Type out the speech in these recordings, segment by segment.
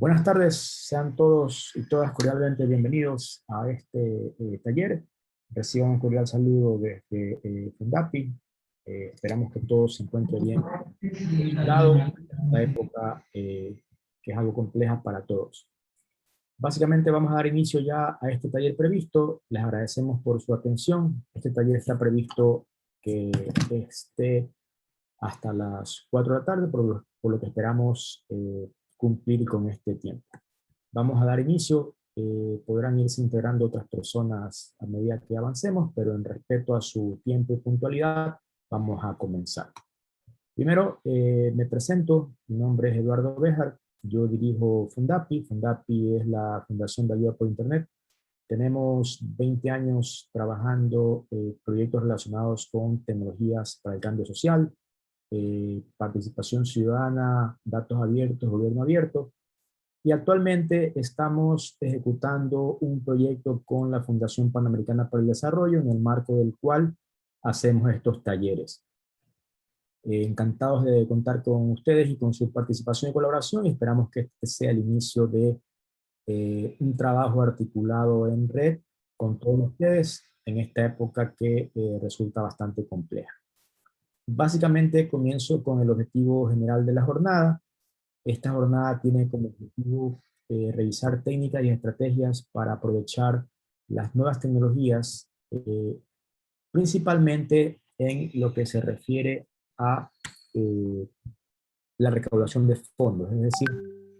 Buenas tardes, sean todos y todas cordialmente bienvenidos a este taller. Reciban un cordial saludo desde Fundapi. Esperamos que todos se encuentren bien, dado esta época que es algo compleja para todos. Básicamente vamos a dar inicio ya a este taller previsto. Les agradecemos por su atención. Este taller está previsto que esté hasta las 4 de la tarde, por lo que esperamos cumplir con este tiempo. Vamos a dar inicio, podrán irse integrando otras personas a medida que avancemos, pero en respeto a su tiempo y puntualidad, vamos a comenzar. Primero, me presento, mi nombre es Eduardo Béjar, yo dirijo Fundapi. Fundapi es la Fundación de Ayuda por Internet. Tenemos 20 años trabajando proyectos relacionados con tecnologías para el cambio social, participación ciudadana, datos abiertos, gobierno abierto. Y actualmente estamos ejecutando un proyecto con la Fundación Panamericana para el Desarrollo, en el marco del cual hacemos estos talleres. Encantados de contar con ustedes y con su participación y colaboración, y esperamos que este sea el inicio de un trabajo articulado en red con todos ustedes en esta época que resulta bastante compleja. Básicamente comienzo con el objetivo general de la jornada. Esta jornada tiene como objetivo revisar técnicas y estrategias para aprovechar las nuevas tecnologías, principalmente en lo que se refiere a la recaudación de fondos. Es decir,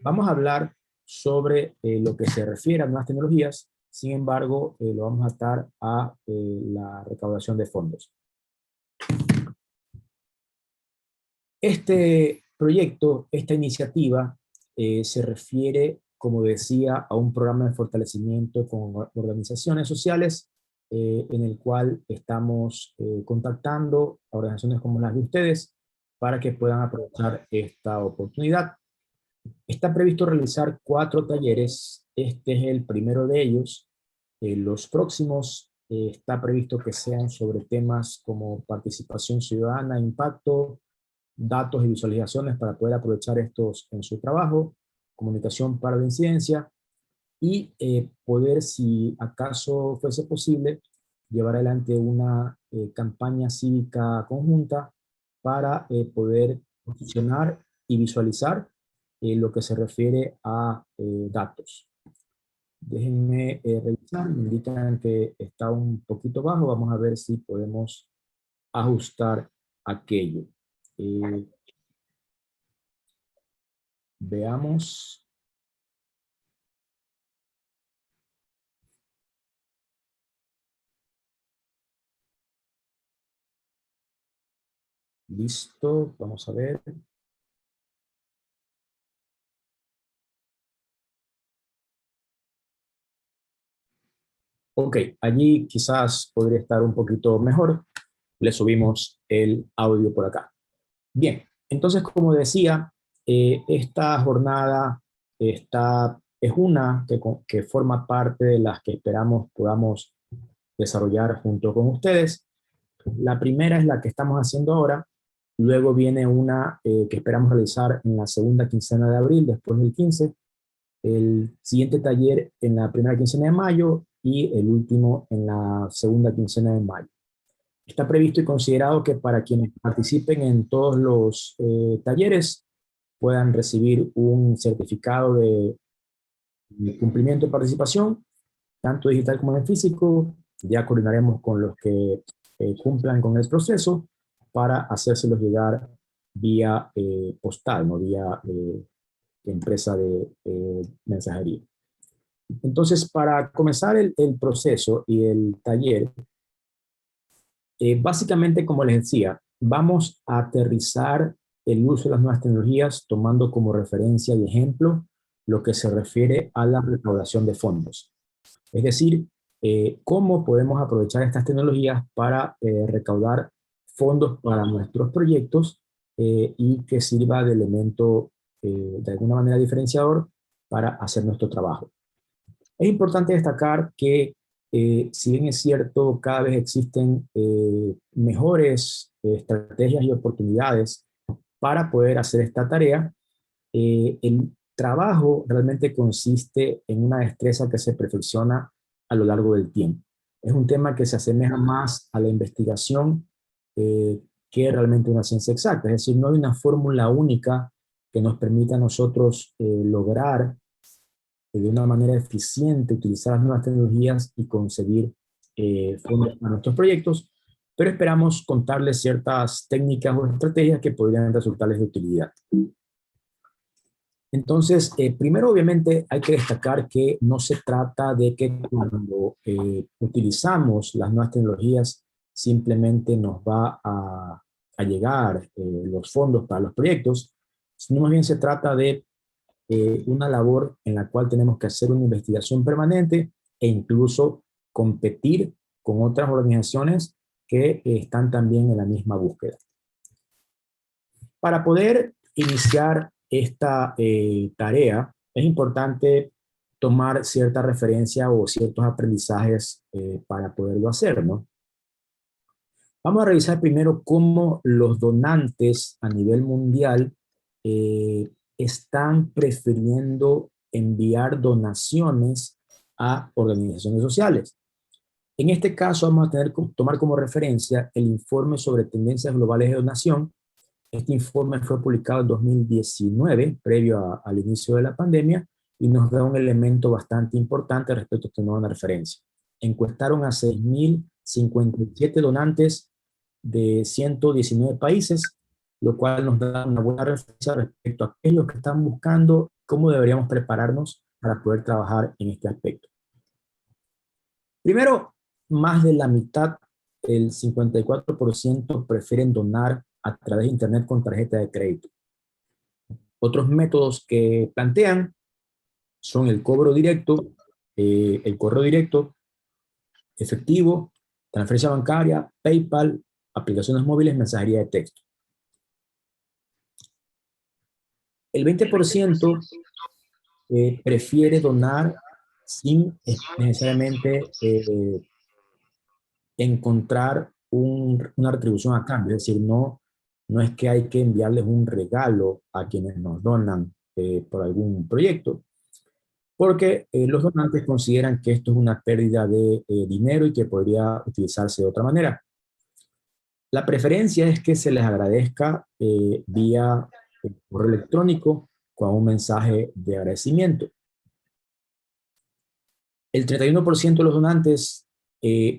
vamos a hablar sobre lo que se refiere a nuevas tecnologías, sin embargo, lo vamos a atar a la recaudación de fondos. Este proyecto, esta iniciativa, se refiere, como decía, a un programa de fortalecimiento con organizaciones sociales, en el cual estamos contactando a organizaciones como las de ustedes para que puedan aprovechar esta oportunidad. Está previsto realizar 4 talleres. Este es el primero de ellos. Los próximos está previsto que sean sobre temas como participación ciudadana, impacto, datos y visualizaciones para poder aprovechar estos en su trabajo, comunicación para la incidencia y poder, si acaso fuese posible, llevar adelante una campaña cívica conjunta para poder posicionar y visualizar lo que se refiere a datos. Déjenme revisar, me indican que está un poquito bajo, vamos a ver si podemos ajustar aquello. Veamos. Listo, vamos a ver. Ok, allí quizás podría estar un poquito mejor. Le subimos el audio por acá. Bien, entonces como decía, esta jornada es una que forma parte de las que esperamos podamos desarrollar junto con ustedes. La primera es la que estamos haciendo ahora, luego viene una que esperamos realizar en la segunda quincena de abril, después del 15, el siguiente taller en la primera quincena de mayo y el último en la segunda quincena de mayo. Está previsto y considerado que para quienes participen en todos los talleres puedan recibir un certificado de cumplimiento de participación, tanto digital como en físico. Ya coordinaremos con los que cumplan con el proceso para hacérselos llegar vía postal, no vía empresa de mensajería. Entonces, para comenzar el proceso y el taller, básicamente, como les decía, vamos a aterrizar el uso de las nuevas tecnologías tomando como referencia y ejemplo lo que se refiere a la recaudación de fondos. Es decir, cómo podemos aprovechar estas tecnologías para recaudar fondos para nuestros proyectos y que sirva de elemento de alguna manera diferenciador para hacer nuestro trabajo. Es importante destacar que si bien es cierto, cada vez existen mejores estrategias y oportunidades para poder hacer esta tarea, trabajo realmente consiste en una destreza que se perfecciona a lo largo del tiempo. Es un tema que se asemeja más a la investigación que realmente una ciencia exacta. Es decir, no hay una fórmula única que nos permita a nosotros lograr de una manera eficiente utilizar las nuevas tecnologías y conseguir fondos para nuestros proyectos, pero esperamos contarles ciertas técnicas o estrategias que podrían resultarles de utilidad. Entonces, primero obviamente hay que destacar que no se trata de que cuando utilizamos las nuevas tecnologías simplemente nos va a llegar los fondos para los proyectos, sino más bien se trata de una labor en la cual tenemos que hacer una investigación permanente e incluso competir con otras organizaciones que están también en la misma búsqueda. Para poder iniciar esta tarea, es importante tomar cierta referencia o ciertos aprendizajes para poderlo hacer, ¿no? Vamos a revisar primero cómo los donantes a nivel mundial están prefiriendo enviar donaciones a organizaciones sociales. En este caso vamos a tomar como referencia el informe sobre tendencias globales de donación. Este informe fue publicado en 2019, previo al inicio de la pandemia, y nos da un elemento bastante importante respecto a esta nueva referencia. Encuestaron a 6.057 donantes de 119 países, lo cual nos da una buena referencia respecto a qué es lo que están buscando, cómo deberíamos prepararnos para poder trabajar en este aspecto. Primero, más de la mitad, el 54%, prefieren donar a través de Internet con tarjeta de crédito. Otros métodos que plantean son el cobro directo, el correo directo, efectivo, transferencia bancaria, PayPal, aplicaciones móviles, mensajería de texto. El 20% prefiere donar sin necesariamente encontrar una retribución a cambio. Es decir, no es que hay que enviarles un regalo a quienes nos donan por algún proyecto, porque los donantes consideran que esto es una pérdida de dinero y que podría utilizarse de otra manera. La preferencia es que se les agradezca vía correo electrónico con un mensaje de agradecimiento. El 31% de los donantes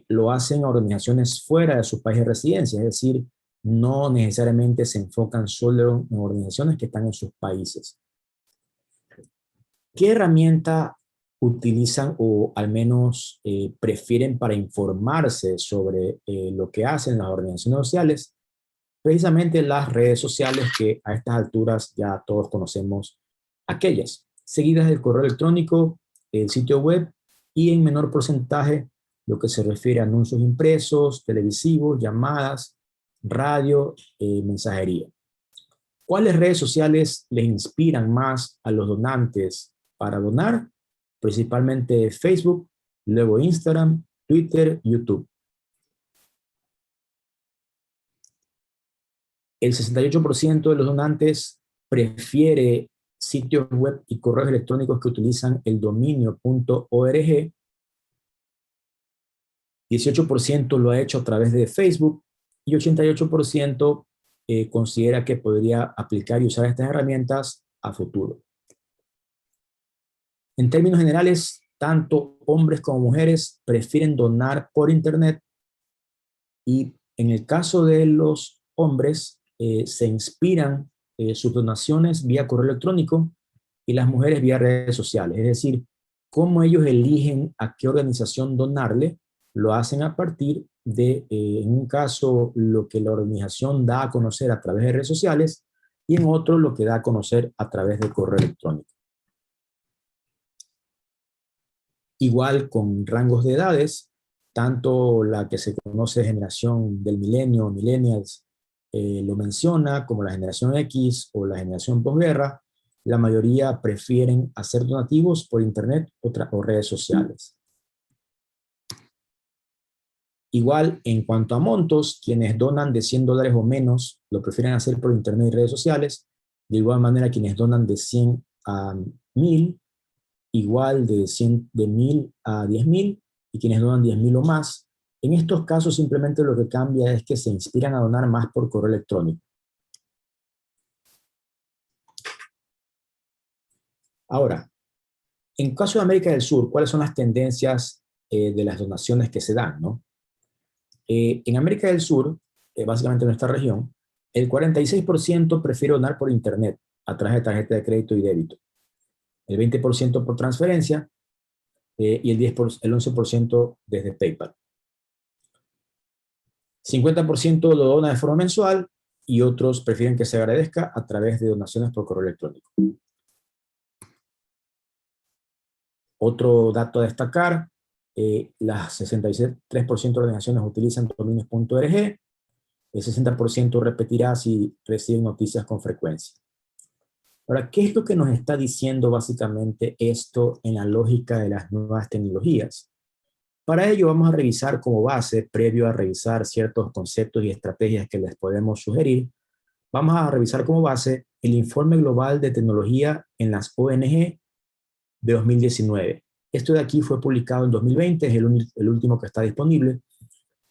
lo hacen a organizaciones fuera de su país de residencia, es decir, no necesariamente se enfocan solo en organizaciones que están en sus países. ¿Qué herramienta utilizan o al menos prefieren para informarse sobre lo que hacen las organizaciones sociales? Precisamente las redes sociales, que a estas alturas ya todos conocemos aquellas, seguidas del correo electrónico, el sitio web y en menor porcentaje lo que se refiere a anuncios impresos, televisivos, llamadas, radio, mensajería. ¿Cuáles redes sociales les inspiran más a los donantes para donar? Principalmente Facebook, luego Instagram, Twitter, YouTube. El 68% de los donantes prefiere sitios web y correos electrónicos que utilizan el dominio .org. 18% lo ha hecho a través de Facebook y 88% considera que podría aplicar y usar estas herramientas a futuro. En términos generales, tanto hombres como mujeres prefieren donar por Internet, y en el caso de los hombres se inspiran sus donaciones vía correo electrónico y las mujeres vía redes sociales. Es decir, cómo ellos eligen a qué organización donarle, lo hacen a partir de, en un caso, lo que la organización da a conocer a través de redes sociales y en otro lo que da a conocer a través de correo electrónico. Igual con rangos de edades, tanto la que se conoce de generación del milenio, millennials, lo menciona, como la generación X o la generación posguerra, la mayoría prefieren hacer donativos por Internet o redes sociales. Igual, en cuanto a montos, quienes donan de $100 o menos lo prefieren hacer por Internet y redes sociales. De igual manera, quienes donan de $100 a 1000, igual de 1000 a 10.000, y quienes donan 10.000 o más. En estos casos simplemente lo que cambia es que se inspiran a donar más por correo electrónico. Ahora, en caso de América del Sur, ¿cuáles son las tendencias de las donaciones que se dan, ¿no? En América del Sur, básicamente en nuestra región, el 46% prefiere donar por internet, a través de tarjeta de crédito y débito. El 20% por transferencia, y el 11% desde PayPal. 50% lo dona de forma mensual, y otros prefieren que se agradezca a través de donaciones por correo electrónico. Otro dato a destacar, las 63% de organizaciones utilizan dominios.org, el 60% repetirá si reciben noticias con frecuencia. Ahora, ¿qué es lo que nos está diciendo básicamente esto en la lógica de las nuevas tecnologías? Para ello vamos a revisar como base, previo a revisar ciertos conceptos y estrategias que les podemos sugerir, vamos a revisar como base el Informe Global de Tecnología en las ONG de 2019. Esto de aquí fue publicado en 2020, es el último que está disponible,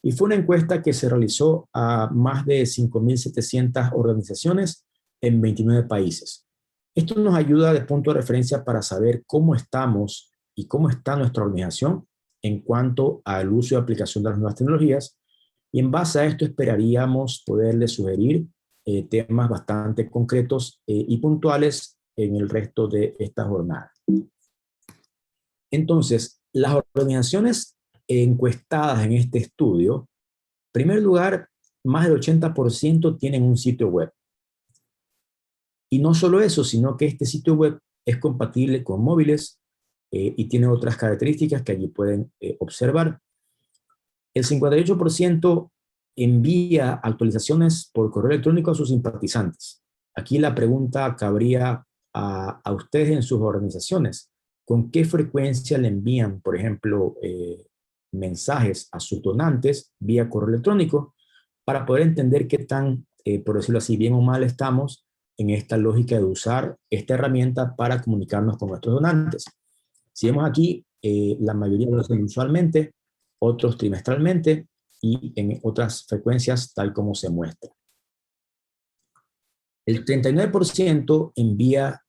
y fue una encuesta que se realizó a más de 5.700 organizaciones en 29 países. Esto nos ayuda de punto de referencia para saber cómo estamos y cómo está nuestra organización en cuanto al uso y aplicación de las nuevas tecnologías, y en base a esto esperaríamos poderles sugerir temas bastante concretos y puntuales en el resto de esta jornada. Entonces, las organizaciones encuestadas en este estudio, en primer lugar, más del 80% tienen un sitio web. Y no solo eso, sino que este sitio web es compatible con móviles y tiene otras características que allí pueden observar. El 58% envía actualizaciones por correo electrónico a sus simpatizantes. Aquí la pregunta cabría a ustedes en sus organizaciones. ¿Con qué frecuencia le envían, por ejemplo, mensajes a sus donantes vía correo electrónico, para poder entender qué tan, por decirlo así, bien o mal estamos en esta lógica de usar esta herramienta para comunicarnos con nuestros donantes? Si vemos aquí, la mayoría lo hacen mensualmente, otros trimestralmente y en otras frecuencias tal como se muestra. El 39% envía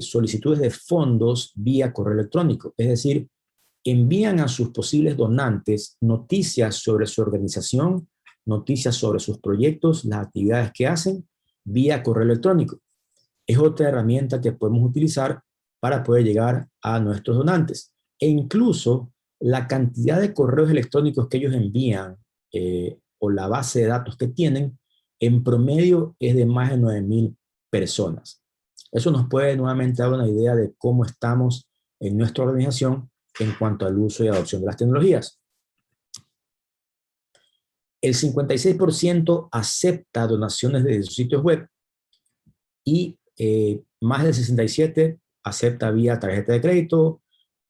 solicitudes de fondos vía correo electrónico, es decir, envían a sus posibles donantes noticias sobre su organización, noticias sobre sus proyectos, las actividades que hacen vía correo electrónico. Es otra herramienta que podemos utilizar para poder llegar a nuestros donantes. E incluso la cantidad de correos electrónicos que ellos envían o la base de datos que tienen, en promedio es de más de 9.000 personas. Eso nos puede nuevamente dar una idea de cómo estamos en nuestra organización en cuanto al uso y adopción de las tecnologías. El 56% acepta donaciones desde sus sitios web y más del 67% acepta vía tarjeta de crédito,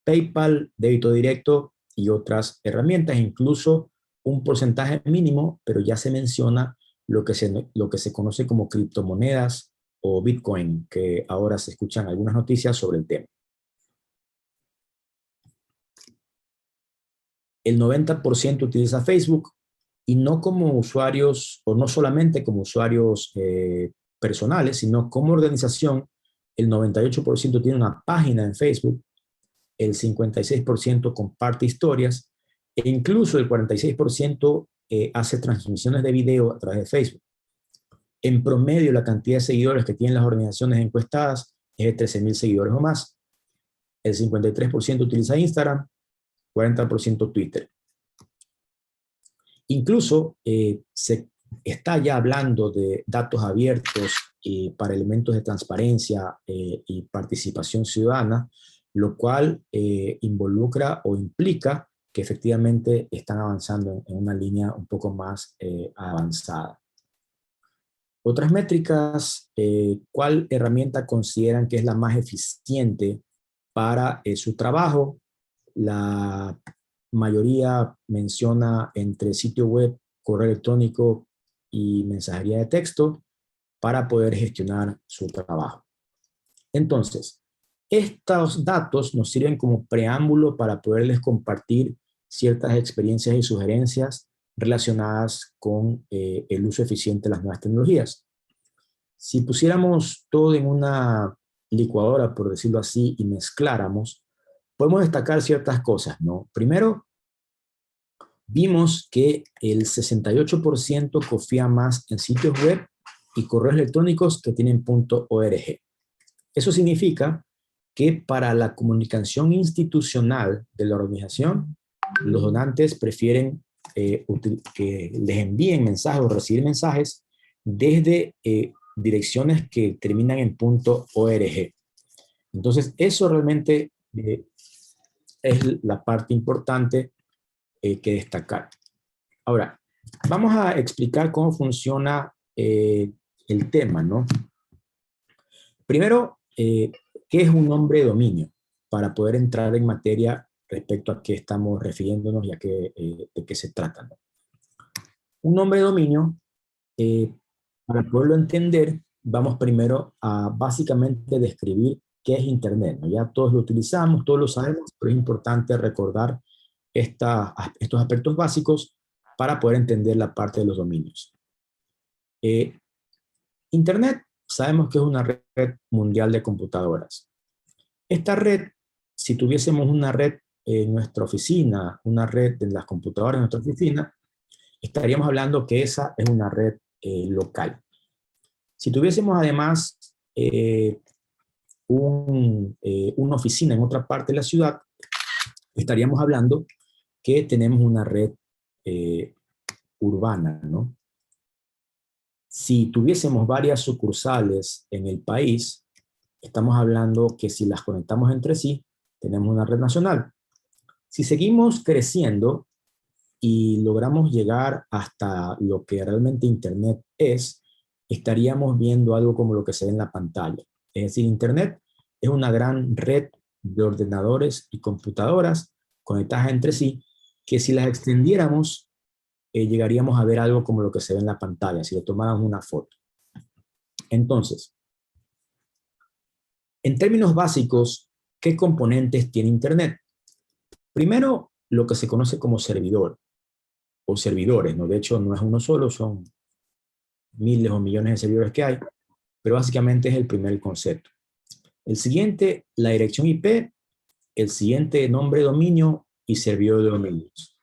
PayPal, débito directo y otras herramientas, incluso un porcentaje mínimo, pero ya se menciona lo que se conoce como criptomonedas o Bitcoin, que ahora se escuchan algunas noticias sobre el tema. El 90% utiliza Facebook, y no como usuarios, o no solamente como usuarios personales, sino como organización. El 98% tiene una página en Facebook, el 56% comparte historias, e incluso el 46% hace transmisiones de video a través de Facebook. En promedio, la cantidad de seguidores que tienen las organizaciones encuestadas es de 13.000 seguidores o más. El 53% utiliza Instagram, 40% Twitter. Incluso se está ya hablando de datos abiertos para elementos de transparencia y participación ciudadana, lo cual involucra o implica que efectivamente están avanzando en una línea un poco más avanzada. Otras métricas, ¿cuál herramienta consideran que es la más eficiente para su trabajo? La mayoría menciona entre sitio web, correo electrónico y mensajería de texto para poder gestionar su trabajo. Entonces, Estos datos nos sirven como preámbulo para poderles compartir ciertas experiencias y sugerencias relacionadas con el uso eficiente de las nuevas tecnologías. Si pusiéramos todo en una licuadora, por decirlo así, y mezcláramos, podemos destacar ciertas cosas, ¿no? Primero, vimos que el 68% confía más en sitios web y correos electrónicos que tienen .org. Eso significa que para la comunicación institucional de la organización, los donantes prefieren que les envíen mensajes o recibir mensajes desde direcciones que terminan en .org. Entonces, eso realmente es la parte importante que destacar. Ahora, vamos a explicar cómo funciona el tema, ¿no? Primero, ¿qué es un nombre de dominio? Para poder entrar en materia respecto a qué estamos refiriéndonos y a de qué se trata, ¿no? Un nombre de dominio, para poderlo entender, vamos primero a básicamente describir qué es Internet, ¿no? Ya todos lo utilizamos, todos lo sabemos, pero es importante recordar estos aspectos básicos para poder entender la parte de los dominios. Internet sabemos que es una red mundial de computadoras. Esta red, si tuviésemos una red en nuestra oficina, una red de las computadoras en nuestra oficina, estaríamos hablando que esa es una red local. Si tuviésemos además una oficina en otra parte de la ciudad, estaríamos hablando que tenemos una red urbana, ¿no? Si tuviésemos varias sucursales en el país, estamos hablando que si las conectamos entre sí, tenemos una red nacional. Si seguimos creciendo y logramos llegar hasta lo que realmente Internet es, estaríamos viendo algo como lo que se ve en la pantalla. Es decir, Internet es una gran red de ordenadores y computadoras conectadas entre sí, que si las extendiéramos, llegaríamos a ver algo como lo que se ve en la pantalla, si le tomáramos una foto. Entonces, en términos básicos, ¿qué componentes tiene Internet? Primero, lo que se conoce como servidor o servidores, ¿no? De hecho, no es uno solo, son miles o millones de servidores que hay, pero básicamente es el primer concepto. El siguiente, la dirección IP, el siguiente, nombre de dominio y servidor de dominios.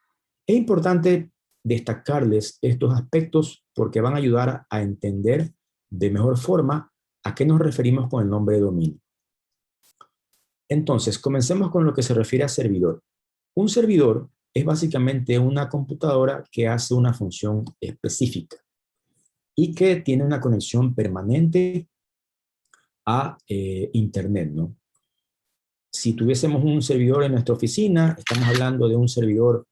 Es importante destacarles estos aspectos porque van a ayudar a entender de mejor forma a qué nos referimos con el nombre de dominio. Entonces, comencemos con lo que se refiere a servidor. Un servidor es básicamente una computadora que hace una función específica y que tiene una conexión permanente a Internet, ¿no? Si tuviésemos un servidor en nuestra oficina, estamos hablando de un servidor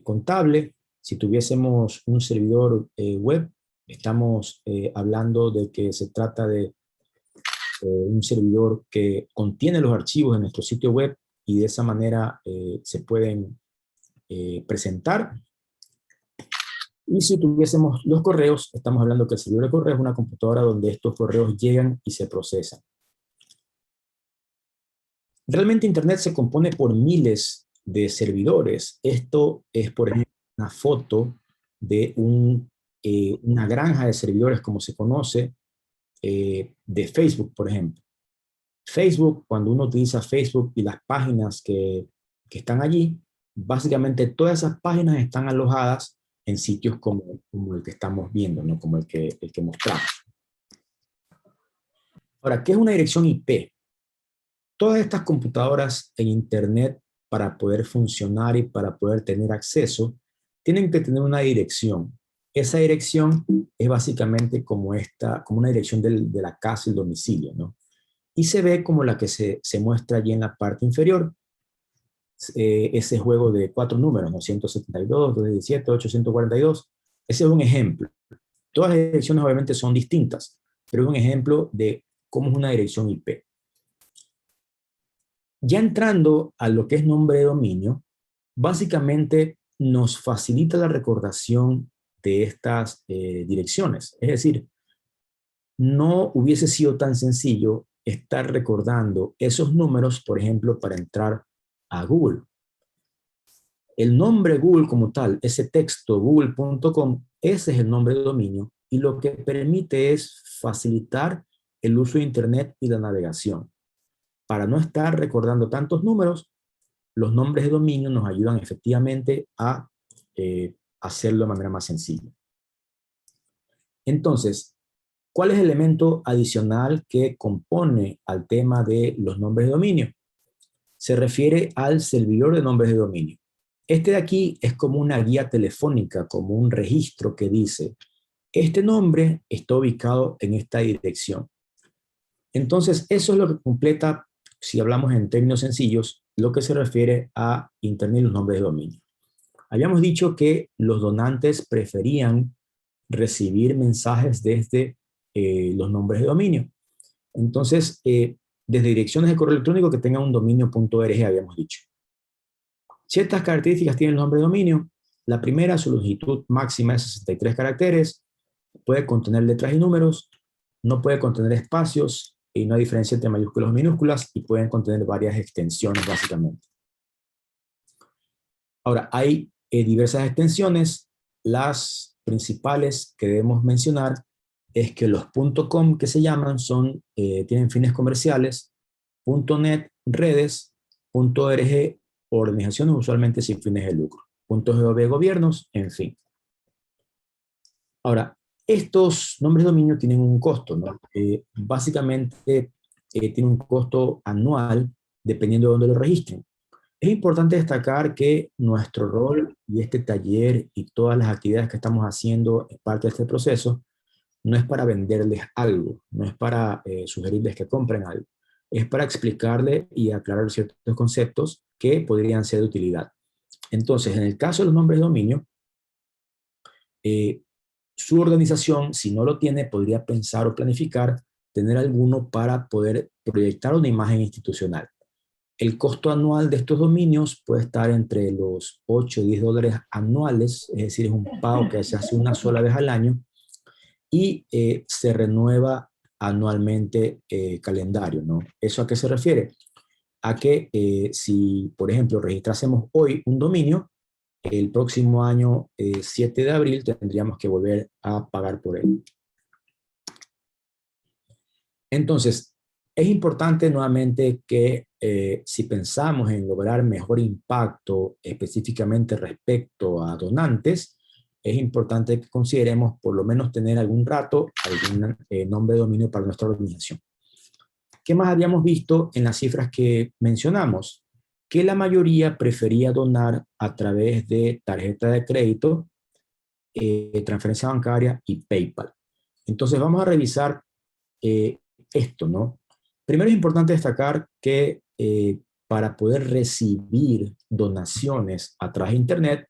contable. Si tuviésemos un servidor web, estamos hablando de que se trata de un servidor que contiene los archivos de nuestro sitio web y de esa manera se pueden presentar. Y si tuviésemos los correos, estamos hablando que el servidor de correo es una computadora donde estos correos llegan y se procesan. Realmente Internet se compone por miles de servidores. Esto es, por ejemplo, una foto de una granja de servidores, como se conoce, de Facebook, por ejemplo. Facebook, cuando uno utiliza Facebook y las páginas que están allí, básicamente todas esas páginas están alojadas en sitios como el que estamos viendo, ¿no? Como el que mostramos. Ahora, ¿qué es una dirección IP? Todas estas computadoras en Internet, para poder funcionar y para poder tener acceso, tienen que tener una dirección. Esa dirección es básicamente como una dirección de la casa y el domicilio, ¿no? Y se ve como la que se muestra allí en la parte inferior, ese juego de 4 números, ¿no? 172, 217, 842. Ese es un ejemplo. Todas las direcciones obviamente son distintas, pero es un ejemplo de cómo es una dirección IP. Ya entrando a lo que es nombre de dominio, básicamente nos facilita la recordación de estas direcciones. Es decir, no hubiese sido tan sencillo estar recordando esos números, por ejemplo, para entrar a Google. El nombre Google como tal, ese texto google.com, ese es el nombre de dominio y lo que permite es facilitar el uso de Internet y la navegación. Para no estar recordando tantos números, los nombres de dominio nos ayudan efectivamente a hacerlo de manera más sencilla. Entonces, ¿cuál es el elemento adicional que compone al tema de los nombres de dominio? Se refiere al servidor de nombres de dominio. Este de aquí es como una guía telefónica, como un registro que dice, este nombre está ubicado en esta dirección. Entonces, eso es lo que completa, si hablamos en términos sencillos, lo que se refiere a Internet y los nombres de dominio. Habíamos dicho que los donantes preferían recibir mensajes desde los nombres de dominio. Entonces, desde direcciones de correo electrónico que tengan un dominio.org, habíamos dicho. Ciertas características tiene el nombre de dominio. La primera, su longitud máxima es 63 caracteres, puede contener letras y números, no puede contener espacios y no hay diferencia entre mayúsculas o minúsculas y pueden contener varias extensiones básicamente. Ahora, hay diversas extensiones. Las principales que debemos mencionar es que los .com que se llaman tienen fines comerciales, .net, redes, .org, organizaciones usualmente sin fines de lucro, .gov, gobiernos, en fin. Ahora, estos nombres de dominio tienen un costo, ¿no? Básicamente tiene un costo anual dependiendo de dónde lo registren. Es importante destacar que nuestro rol y este taller y todas las actividades que estamos haciendo en parte de este proceso no es para venderles algo, no es para sugerirles que compren algo, es para explicarles y aclarar ciertos conceptos que podrían ser de utilidad. Entonces, en el caso de los nombres de dominio, su organización, si no lo tiene, podría pensar o planificar tener alguno para poder proyectar una imagen institucional. El costo anual de estos dominios puede estar entre los 8 y 10 dólares anuales, es decir, es un pago que se hace una sola vez al año y se renueva anualmente calendario, ¿no? ¿Eso a qué se refiere? A que si, por ejemplo, registrásemos hoy un dominio, el próximo año, 7 de abril, tendríamos que volver a pagar por él. Entonces, es importante nuevamente que si pensamos en lograr mejor impacto específicamente respecto a donantes, es importante que consideremos por lo menos tener algún rato, algún nombre de dominio para nuestra organización. ¿Qué más habíamos visto en las cifras que mencionamos? Que la mayoría prefería donar a través de tarjeta de crédito, transferencia bancaria y PayPal. Entonces vamos a revisar esto, ¿no? Primero es importante destacar que para poder recibir donaciones a través de Internet,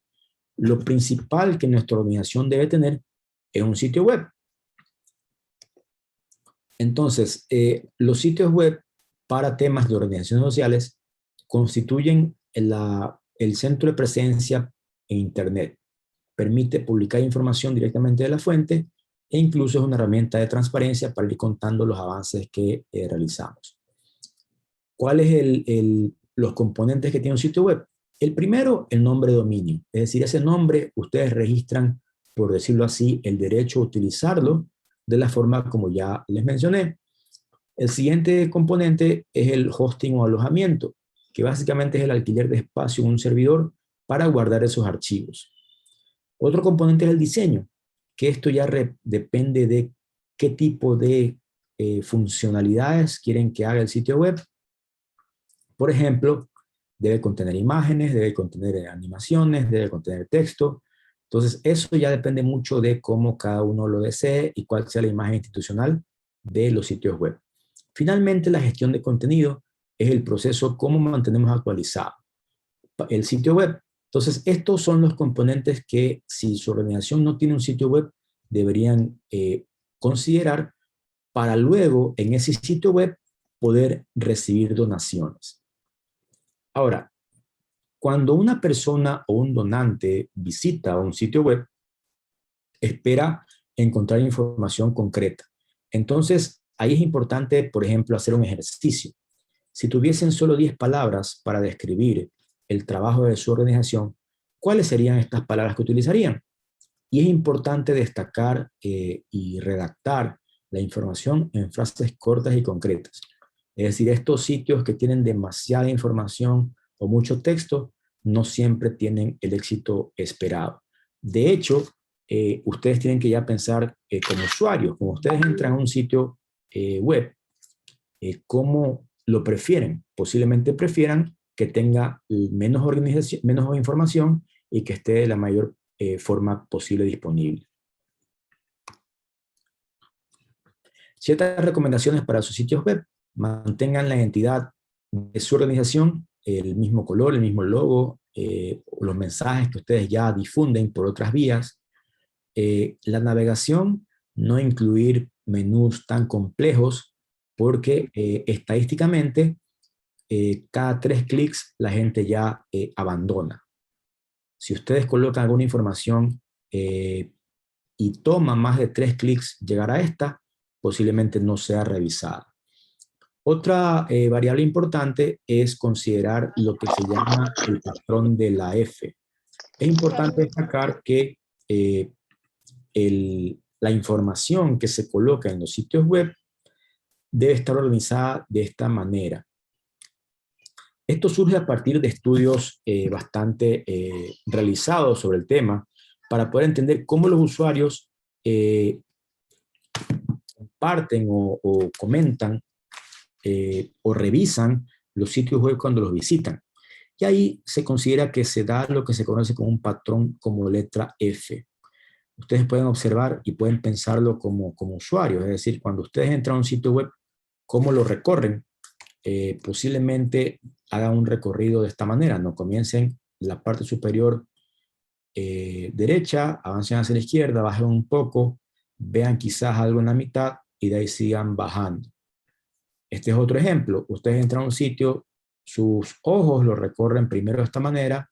lo principal que nuestra organización debe tener es un sitio web. Entonces, los sitios web para temas de organizaciones sociales constituyen el centro de presencia en Internet. Permite publicar información directamente de la fuente e incluso es una herramienta de transparencia para ir contando los avances que realizamos. ¿Cuáles son los componentes que tiene un sitio web? El primero, el nombre de dominio. Es decir, ese nombre ustedes registran, por decirlo así, el derecho a utilizarlo de la forma como ya les mencioné. El siguiente componente es el hosting o alojamiento, que básicamente es el alquiler de espacio en un servidor para guardar esos archivos. Otro componente es el diseño, que esto ya depende de qué tipo de funcionalidades quieren que haga el sitio web. Por ejemplo, debe contener imágenes, debe contener animaciones, debe contener texto. Entonces, eso ya depende mucho de cómo cada uno lo desee y cuál sea la imagen institucional de los sitios web. Finalmente, la gestión de contenido es el proceso cómo mantenemos actualizado el sitio web. Entonces, estos son los componentes que si su organización no tiene un sitio web, deberían considerar para luego en ese sitio web poder recibir donaciones. Ahora, cuando una persona o un donante visita un sitio web, espera encontrar información concreta. Entonces, ahí es importante, por ejemplo, hacer un ejercicio. Si tuviesen solo 10 palabras para describir el trabajo de su organización, ¿cuáles serían estas palabras que utilizarían? Y es importante destacar y redactar la información en frases cortas y concretas. Es decir, estos sitios que tienen demasiada información o mucho texto no siempre tienen el éxito esperado. De hecho, ustedes tienen que ya pensar como usuarios, como ustedes entran a un sitio web, cómo lo prefieren. Posiblemente prefieran que tenga menos organización, menos información y que esté de la mayor forma posible disponible. Ciertas recomendaciones para sus sitios web: mantengan la identidad de su organización, el mismo color, el mismo logo, los mensajes que ustedes ya difunden por otras vías. La navegación, no incluir menús tan complejos, porque estadísticamente cada 3 clics la gente ya abandona. Si ustedes colocan alguna información y toma más de 3 clics llegar a esta, posiblemente no sea revisada. Otra variable importante es considerar lo que se llama el patrón de la F. Es importante destacar que la información que se coloca en los sitios web debe estar organizada de esta manera. Esto surge a partir de estudios bastante realizados sobre el tema para poder entender cómo los usuarios comparten o comentan o revisan los sitios web cuando los visitan. Y ahí se considera que se da lo que se conoce como un patrón como letra F. Ustedes pueden observar y pueden pensarlo como usuarios, es decir, cuando ustedes entran a un sitio web, ¿cómo lo recorren? Posiblemente hagan un recorrido de esta manera, no comiencen en la parte superior derecha, avancen hacia la izquierda, bajen un poco, vean quizás algo en la mitad y de ahí sigan bajando. Este es otro ejemplo. Ustedes entran a un sitio, sus ojos lo recorren primero de esta manera,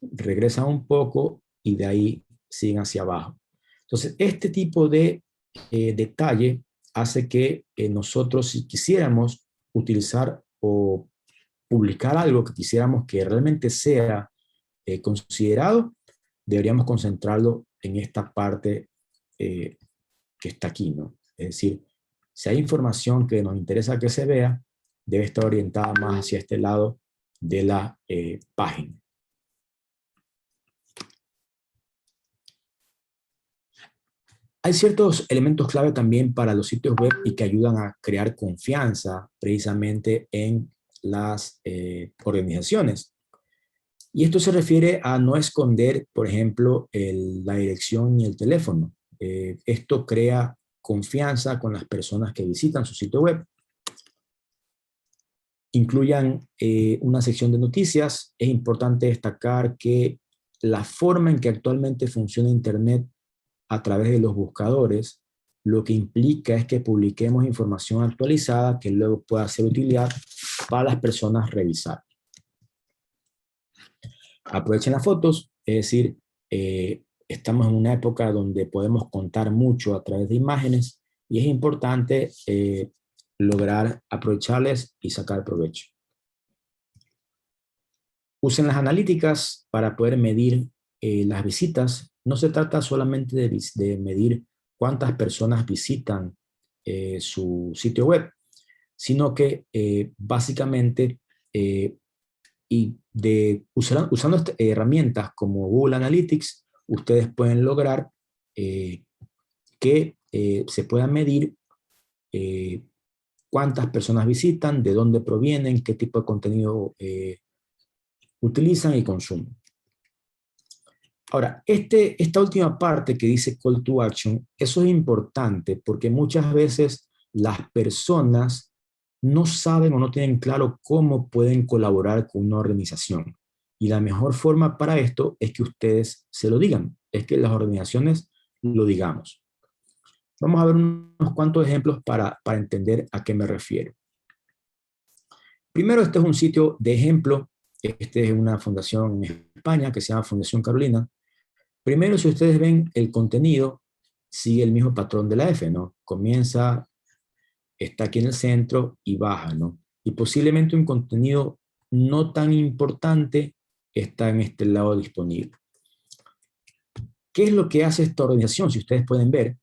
regresan un poco y de ahí siguen hacia abajo. Entonces, este tipo de detalle hace que nosotros, si quisiéramos utilizar o publicar algo que quisiéramos que realmente sea considerado, deberíamos concentrarlo en esta parte que está aquí, ¿no? Es decir, si hay información que nos interesa que se vea, debe estar orientada más hacia este lado de la página. Hay ciertos elementos clave también para los sitios web y que ayudan a crear confianza precisamente en las organizaciones. Y esto se refiere a no esconder, por ejemplo, la dirección y el teléfono. Esto crea confianza con las personas que visitan su sitio web. Incluyan una sección de noticias. Es importante destacar que la forma en que actualmente funciona Internet a través de los buscadores, lo que implica es que publiquemos información actualizada que luego pueda ser utilidad para las personas revisar. Aprovechen las fotos, es decir, estamos en una época donde podemos contar mucho a través de imágenes y es importante lograr aprovecharles y sacar provecho. Usen las analíticas para poder medir las visitas. No se trata solamente de medir cuántas personas visitan su sitio web, sino que básicamente usando herramientas como Google Analytics, ustedes pueden lograr que se pueda medir cuántas personas visitan, de dónde provienen, qué tipo de contenido utilizan y consumen. Ahora, esta última parte que dice Call to Action, eso es importante porque muchas veces las personas no saben o no tienen claro cómo pueden colaborar con una organización. Y la mejor forma para esto es que ustedes se lo digan, es que las organizaciones lo digamos. Vamos a ver unos cuantos ejemplos para entender a qué me refiero. Primero, este es un sitio de ejemplo. Este es una fundación en España que se llama Fundación Carolina. Primero, si ustedes ven el contenido, sigue el mismo patrón de la F, ¿no? Comienza está aquí en el centro y baja, ¿no? Y posiblemente un contenido no tan importante está en este lado disponible. ¿Qué es lo que hace esta organización? Si ustedes pueden ver,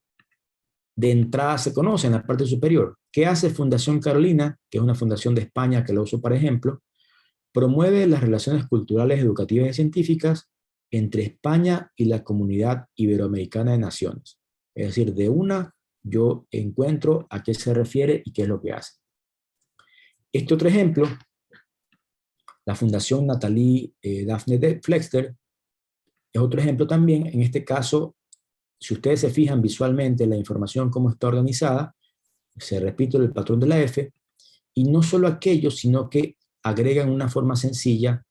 de entrada se conoce en la parte superior. ¿Qué hace Fundación Carolina? Que es una fundación de España que la uso para ejemplo. Promueve las relaciones culturales, educativas y científicas entre España y la comunidad iberoamericana de naciones. Es decir, de una yo encuentro a qué se refiere y qué es lo que hace. Este otro ejemplo, la Fundación Nathalie Daphne Flexter, es otro ejemplo también. En este caso, si ustedes se fijan visualmente en la información cómo está organizada, se repite el patrón de la F, y no solo aquello, sino que agregan una forma sencilla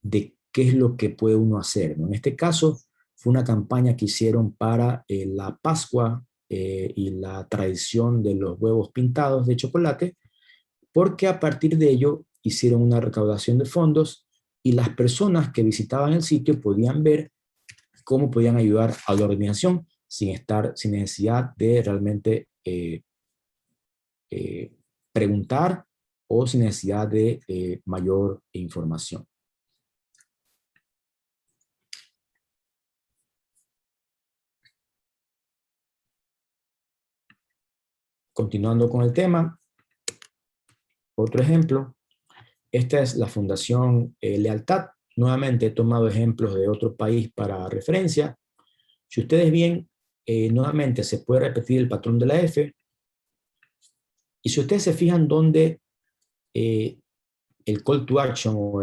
de qué es lo que puede uno hacer, ¿no? En este caso, fue una campaña que hicieron para la Pascua y la tradición de los huevos pintados de chocolate, porque a partir de ello hicieron una recaudación de fondos y las personas que visitaban el sitio podían ver cómo podían ayudar a la organización sin necesidad de realmente preguntar o sin necesidad de mayor información. Continuando con el tema, otro ejemplo, esta es la Fundación Lealtad. Nuevamente he tomado ejemplos de otro país para referencia. Si ustedes ven, nuevamente se puede repetir el patrón de la F. Y si ustedes se fijan dónde el call to action o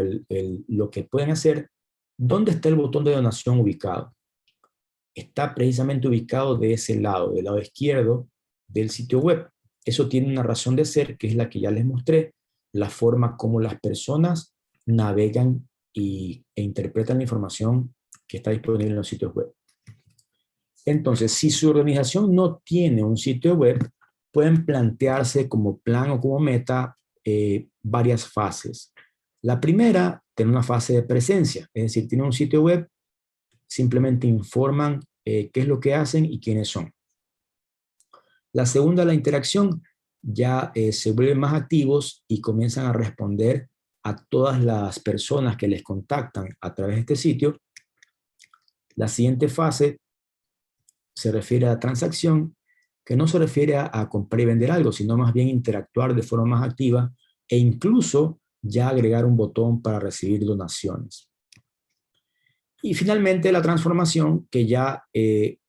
lo que pueden hacer, ¿dónde está el botón de donación ubicado? Está precisamente ubicado de ese lado, del lado izquierdo del sitio web. Eso tiene una razón de ser, que es la que ya les mostré, la forma como las personas navegan e interpretan la información que está disponible en los sitios web. Entonces, si su organización no tiene un sitio web, pueden plantearse como plan o como meta varias fases. La primera, tener una fase de presencia, es decir, tienen un sitio web, simplemente informan qué es lo que hacen y quiénes son. La segunda, la interacción, ya se vuelven más activos y comienzan a responder a todas las personas que les contactan a través de este sitio. La siguiente fase se refiere a la transacción, que no se refiere a comprar y vender algo, sino más bien interactuar de forma más activa e incluso ya agregar un botón para recibir donaciones. Y finalmente la transformación, que ya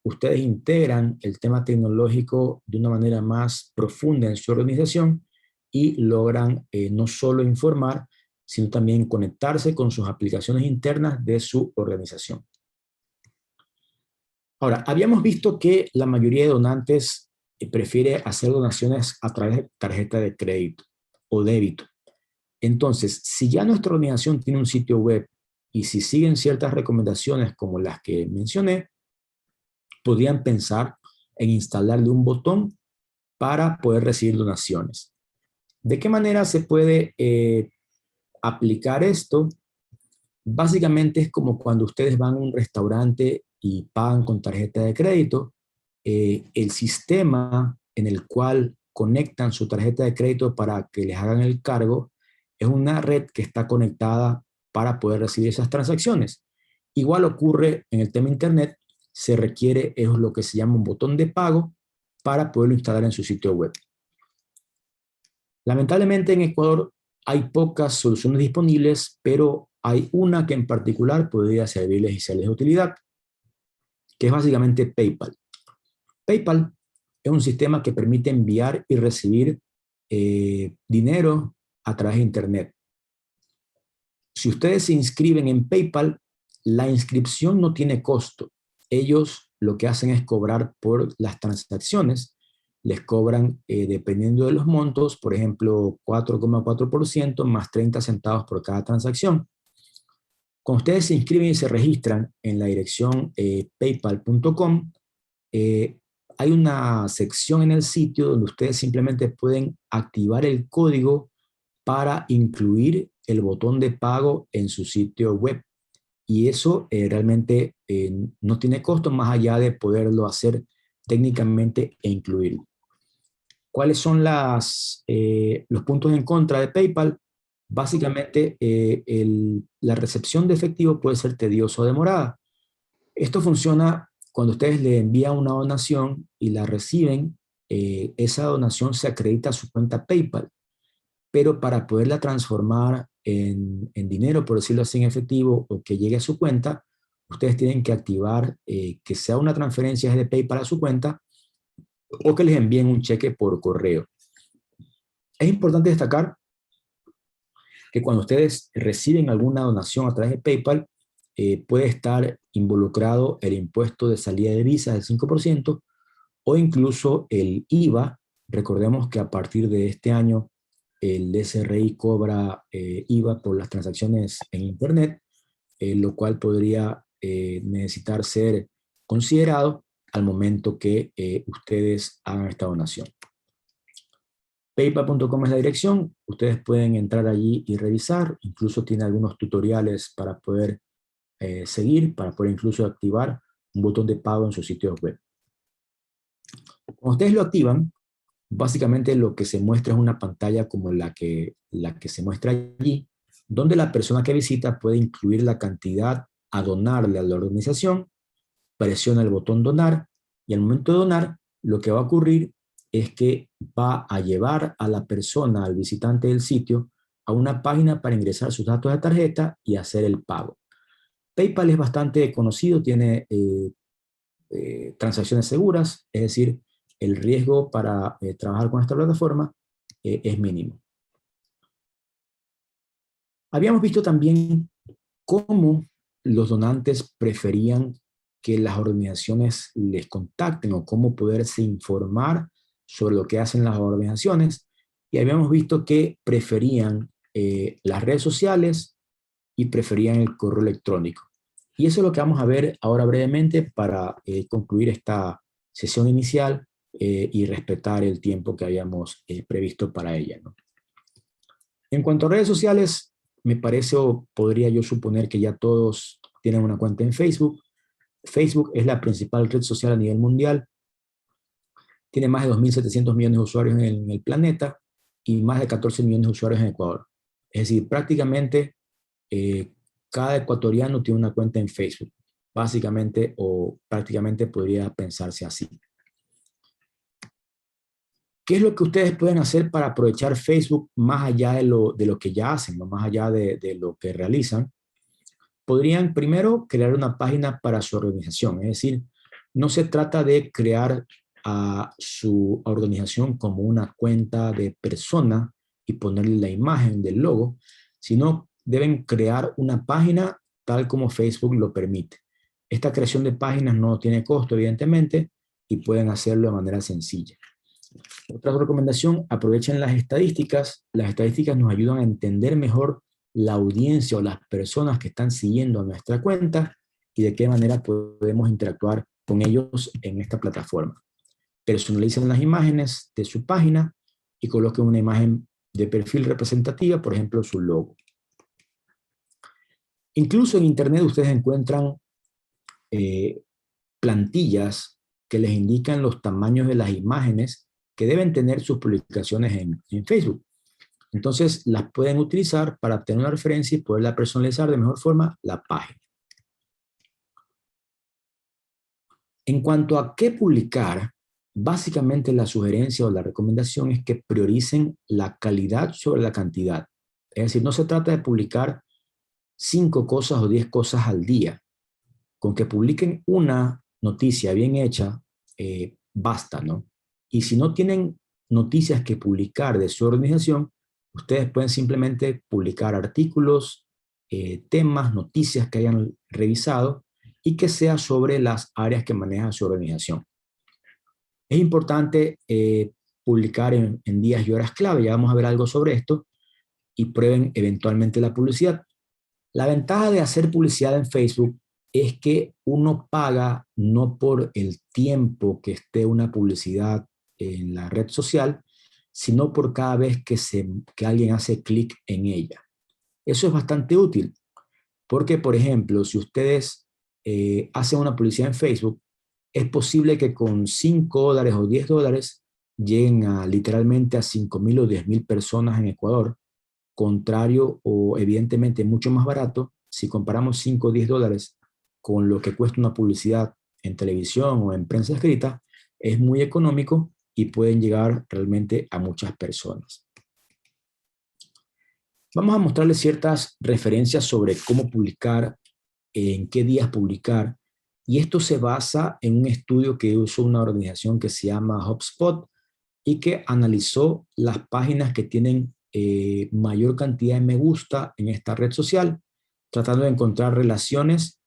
ustedes integran el tema tecnológico de una manera más profunda en su organización y logran no solo informar, sino también conectarse con sus aplicaciones internas de su organización. Ahora, habíamos visto que la mayoría de donantes prefiere hacer donaciones a través de tarjeta de crédito o débito. Entonces, si ya nuestra organización tiene un sitio web y si siguen ciertas recomendaciones como las que mencioné, podrían pensar en instalarle un botón para poder recibir donaciones. ¿De qué manera se puede aplicar esto? Básicamente es como cuando ustedes van a un restaurante y pagan con tarjeta de crédito, el sistema en el cual conectan su tarjeta de crédito para que les hagan el cargo es una red que está conectada para poder recibir esas transacciones. Igual ocurre en el tema internet, se requiere es lo que se llama un botón de pago para poderlo instalar en su sitio web. Lamentablemente en Ecuador hay pocas soluciones disponibles, pero hay una que en particular podría servirles y serles de utilidad, que es básicamente PayPal. PayPal es un sistema que permite enviar y recibir dinero a través de Internet. Si ustedes se inscriben en PayPal, la inscripción no tiene costo. Ellos lo que hacen es cobrar por las transacciones. Les cobran, dependiendo de los montos, por ejemplo, 4,4% más 30 centavos por cada transacción. Cuando ustedes se inscriben y se registran en la dirección paypal.com, hay una sección en el sitio donde ustedes simplemente pueden activar el código para incluir el botón de pago en su sitio web. Y eso realmente no tiene costo más allá de poderlo hacer técnicamente e incluirlo. ¿Cuáles son los puntos en contra de PayPal? Básicamente, la recepción de efectivo puede ser tediosa o demorada. Esto funciona cuando ustedes le envían una donación y la reciben, esa donación se acredita a su cuenta PayPal, pero para poderla transformar en dinero, por decirlo así, en efectivo, o que llegue a su cuenta, ustedes tienen que activar que sea una transferencia de PayPal a su cuenta o que les envíen un cheque por correo. Es importante destacar que cuando ustedes reciben alguna donación a través de PayPal, puede estar involucrado el impuesto de salida de divisas del 5% o incluso el IVA. Recordemos que a partir de este año el SRI cobra IVA por las transacciones en Internet, lo cual podría necesitar ser considerado al momento que ustedes hagan esta donación. Paypal.com es la dirección, ustedes pueden entrar allí y revisar, incluso tiene algunos tutoriales para poder seguir, para poder incluso activar un botón de pago en su sitio web. Cuando ustedes lo activan, básicamente lo que se muestra es una pantalla como la que se muestra allí, donde la persona que visita puede incluir la cantidad a donarle a la organización, presiona el botón donar y al momento de donar, lo que va a ocurrir es que va a llevar a la persona, al visitante del sitio, a una página para ingresar sus datos de tarjeta y hacer el pago. PayPal es bastante conocido, tiene transacciones seguras, es decir, el riesgo para trabajar con esta plataforma es mínimo. Habíamos visto también cómo los donantes preferían que las organizaciones les contacten o cómo poderse informar sobre lo que hacen las organizaciones. Y habíamos visto que preferían las redes sociales y preferían el correo electrónico. Y eso es lo que vamos a ver ahora brevemente para concluir esta sesión inicial y respetar el tiempo que habíamos previsto para ella, ¿no? En cuanto a redes sociales, me parece o podría yo suponer que ya todos tienen una cuenta en Facebook. Facebook es la principal red social a nivel mundial. Tiene más de 2.700 millones de usuarios en el planeta y más de 14 millones de usuarios en Ecuador. Es decir, prácticamente cada ecuatoriano tiene una cuenta en Facebook. Básicamente o prácticamente podría pensarse así. ¿Qué es lo que ustedes pueden hacer para aprovechar Facebook más allá de lo que ya hacen, ¿no? Más allá de lo que realizan? Podrían primero crear una página para su organización, es decir, no se trata de crear a su organización como una cuenta de persona y ponerle la imagen del logo, sino deben crear una página tal como Facebook lo permite. Esta creación de páginas no tiene costo, evidentemente, y pueden hacerlo de manera sencilla. Otra recomendación, aprovechen las estadísticas. Las estadísticas nos ayudan a entender mejor la audiencia o las personas que están siguiendo a nuestra cuenta y de qué manera podemos interactuar con ellos en esta plataforma. Personalicen las imágenes de su página y coloquen una imagen de perfil representativa, por ejemplo, su logo. Incluso en Internet ustedes encuentran plantillas que les indican los tamaños de las imágenes que deben tener sus publicaciones en Facebook. Entonces, las pueden utilizar para tener una referencia y poderla personalizar de mejor forma la página. En cuanto a qué publicar, básicamente la sugerencia o la recomendación es que prioricen la calidad sobre la cantidad. Es decir, no se trata de publicar 5 cosas o 10 cosas al día. Con que publiquen una noticia bien hecha, basta, ¿no? Y si no tienen noticias que publicar de su organización, ustedes pueden simplemente publicar artículos, temas, noticias que hayan revisado y que sea sobre las áreas que maneja su organización. Es importante publicar en días y horas clave, ya vamos a ver algo sobre esto, y prueben eventualmente la publicidad. La ventaja de hacer publicidad en Facebook es que uno paga no por el tiempo que esté una publicidad en la red social, sino por cada vez que alguien hace clic en ella. Eso es bastante útil, porque, por ejemplo, si ustedes hacen una publicidad en Facebook, es posible que con $5 o $10 lleguen a literalmente a 5.000 o 10.000 personas en Ecuador, contrario o evidentemente mucho más barato si comparamos 5 o 10 dólares con lo que cuesta una publicidad en televisión o en prensa escrita, es muy económico y pueden llegar realmente a muchas personas. Vamos a mostrarles ciertas referencias sobre cómo publicar, en qué días publicar, y esto se basa en un estudio que hizo una organización que se llama HubSpot y que analizó las páginas que tienen mayor cantidad de me gusta en esta red social, tratando de encontrar relaciones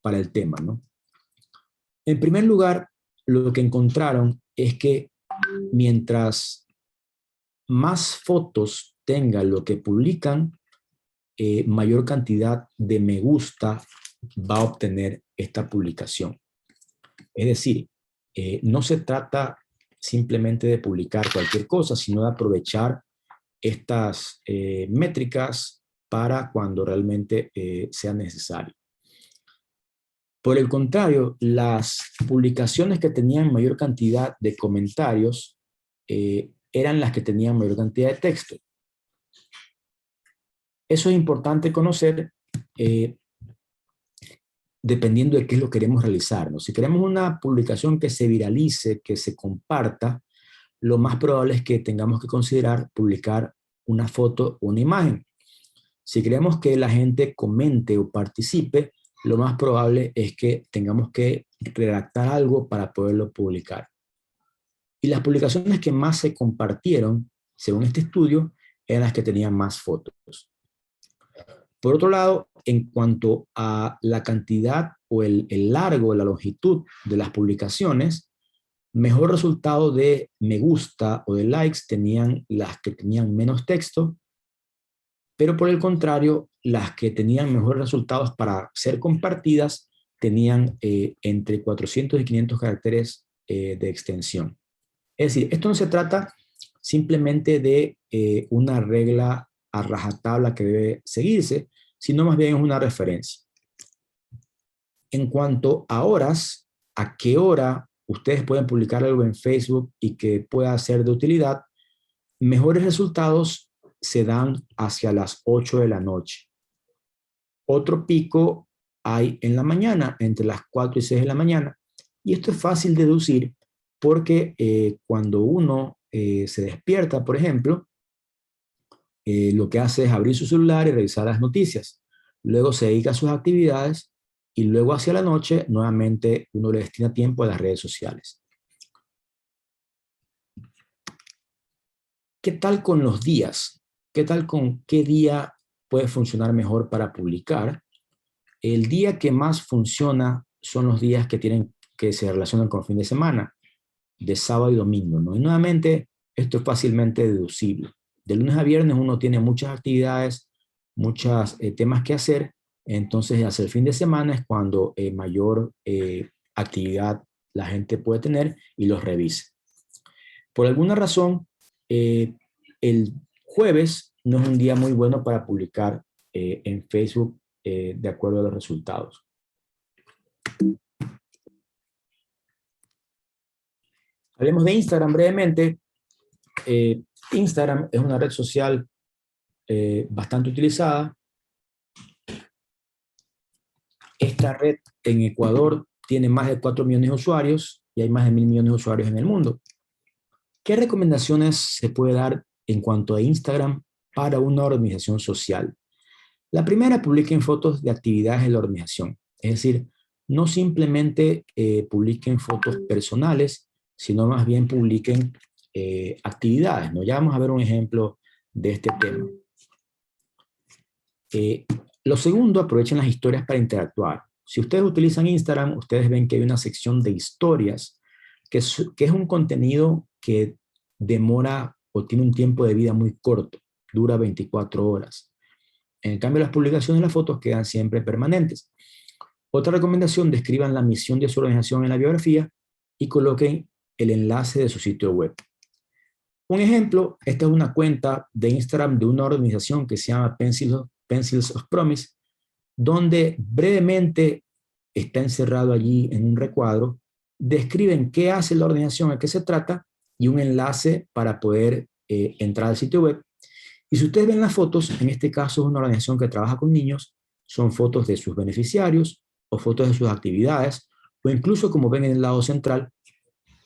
para el tema, ¿no? En primer lugar, lo que encontraron es que mientras más fotos tenga lo que publican, mayor cantidad de me gusta va a obtener esta publicación. Es decir, no se trata simplemente de publicar cualquier cosa, sino de aprovechar estas métricas para cuando realmente sea necesario. Por el contrario, las publicaciones que tenían mayor cantidad de comentarios eran las que tenían mayor cantidad de texto. Eso es importante conocer dependiendo de qué es lo que queremos realizar, ¿no? Si queremos una publicación que se viralice, que se comparta, lo más probable es que tengamos que considerar publicar una foto o una imagen. Si queremos que la gente comente o participe, lo más probable es que tengamos que redactar algo para poderlo publicar. Y las publicaciones que más se compartieron, según este estudio, eran las que tenían más fotos. Por otro lado, en cuanto a la cantidad o el largo, la longitud de las publicaciones, mejor resultado de me gusta o de likes tenían las que tenían menos texto, pero por el contrario, las que tenían mejores resultados para ser compartidas tenían entre 400 y 500 caracteres de extensión. Es decir, esto no se trata simplemente de una regla a rajatabla que debe seguirse, sino más bien es una referencia. En cuanto a horas, a qué hora ustedes pueden publicar algo en Facebook y que pueda ser de utilidad, mejores resultados se dan hacia las 8 de la noche. Otro pico hay en la mañana, entre las 4 y 6 de la mañana. Y esto es fácil de deducir porque cuando uno se despierta, por ejemplo, lo que hace es abrir su celular y revisar las noticias. Luego se dedica a sus actividades y luego hacia la noche nuevamente uno le destina tiempo a las redes sociales. ¿Qué tal con los días? ¿Qué tal con qué día puede funcionar mejor para publicar? El día que más funciona son los días que se relacionan con fin de semana, de sábado y domingo, ¿no? Y nuevamente, esto es fácilmente deducible. De lunes a viernes uno tiene muchas actividades, muchos temas que hacer, entonces hacia el fin de semana es cuando mayor actividad la gente puede tener y los revise. Por alguna razón, el jueves no es un día muy bueno para publicar en Facebook de acuerdo a los resultados. Hablemos de Instagram brevemente. Instagram es una red social bastante utilizada. Esta red en Ecuador tiene más de 4 millones de usuarios y hay más de 1.000 millones de usuarios en el mundo. ¿Qué recomendaciones se puede dar en cuanto a Instagram para una organización social? La primera, publiquen fotos de actividades de la organización. Es decir, no simplemente publiquen fotos personales, sino más bien publiquen actividades, ¿no? Ya vamos a ver un ejemplo de este tema. Lo segundo, aprovechen las historias para interactuar. Si ustedes utilizan Instagram, ustedes ven que hay una sección de historias, que es un contenido que demora o tiene un tiempo de vida muy corto, dura 24 horas. En cambio, las publicaciones de las fotos quedan siempre permanentes. Otra recomendación, describan la misión de su organización en la biografía y coloquen el enlace de su sitio web. Un ejemplo, esta es una cuenta de Instagram de una organización que se llama Pencils of Promise, donde brevemente está encerrado allí en un recuadro, describen qué hace la organización, a qué se trata y un enlace para poder entrar al sitio web. Y si ustedes ven las fotos, en este caso es una organización que trabaja con niños, son fotos de sus beneficiarios o fotos de sus actividades, o incluso como ven en el lado central,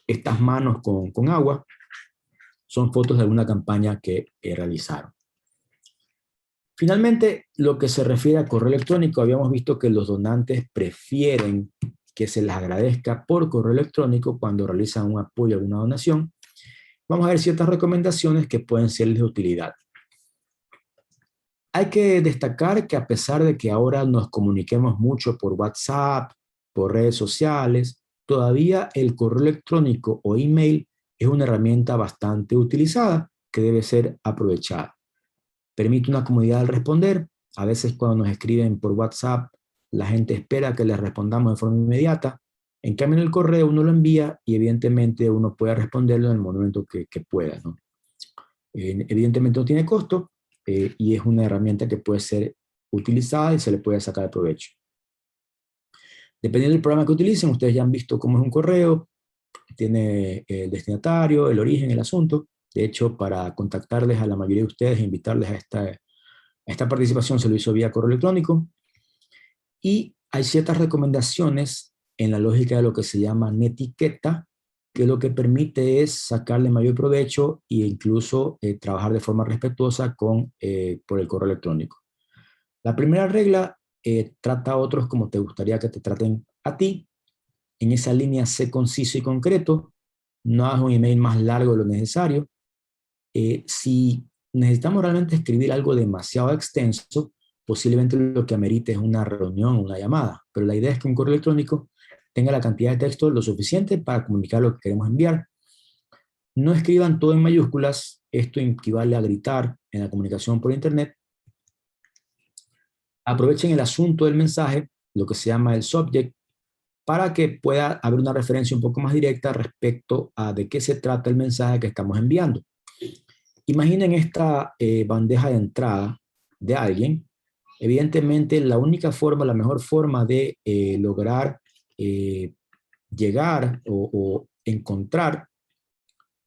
estas manos con agua, son fotos de alguna campaña que realizaron. Finalmente, lo que se refiere a correo electrónico, habíamos visto que los donantes prefieren que se les agradezca por correo electrónico cuando realizan un apoyo a una donación. Vamos a ver ciertas recomendaciones que pueden serles de utilidad. Hay que destacar que a pesar de que ahora nos comuniquemos mucho por WhatsApp, por redes sociales, todavía el correo electrónico o email es una herramienta bastante utilizada que debe ser aprovechada. Permite una comodidad al responder. A veces cuando nos escriben por WhatsApp, la gente espera que les respondamos de forma inmediata. En cambio, en el correo uno lo envía y evidentemente uno puede responderlo en el momento que pueda, ¿no? Evidentemente no tiene costo y es una herramienta que puede ser utilizada y se le puede sacar provecho. Dependiendo del programa que utilicen, ustedes ya han visto cómo es un correo, tiene el destinatario, el origen, el asunto. De hecho, para contactarles a la mayoría de ustedes e invitarles a esta participación se lo hizo vía correo electrónico. Y hay ciertas recomendaciones en la lógica de lo que se llama netiqueta, que lo que permite es sacarle mayor provecho e incluso trabajar de forma respetuosa por el correo electrónico. La primera regla, trata a otros como te gustaría que te traten a ti. En esa línea, sé conciso y concreto. No hagas un email más largo de lo necesario. Si necesitamos realmente escribir algo demasiado extenso, posiblemente lo que amerite es una reunión, una llamada. Pero la idea es que un correo electrónico tenga la cantidad de texto lo suficiente para comunicar lo que queremos enviar. No escriban todo en mayúsculas. Esto equivale a gritar en la comunicación por Internet. Aprovechen el asunto del mensaje, lo que se llama el subject, para que pueda haber una referencia un poco más directa respecto a de qué se trata el mensaje que estamos enviando. Imaginen esta bandeja de entrada de alguien. Evidentemente, la única forma, la mejor forma de lograr llegar o encontrar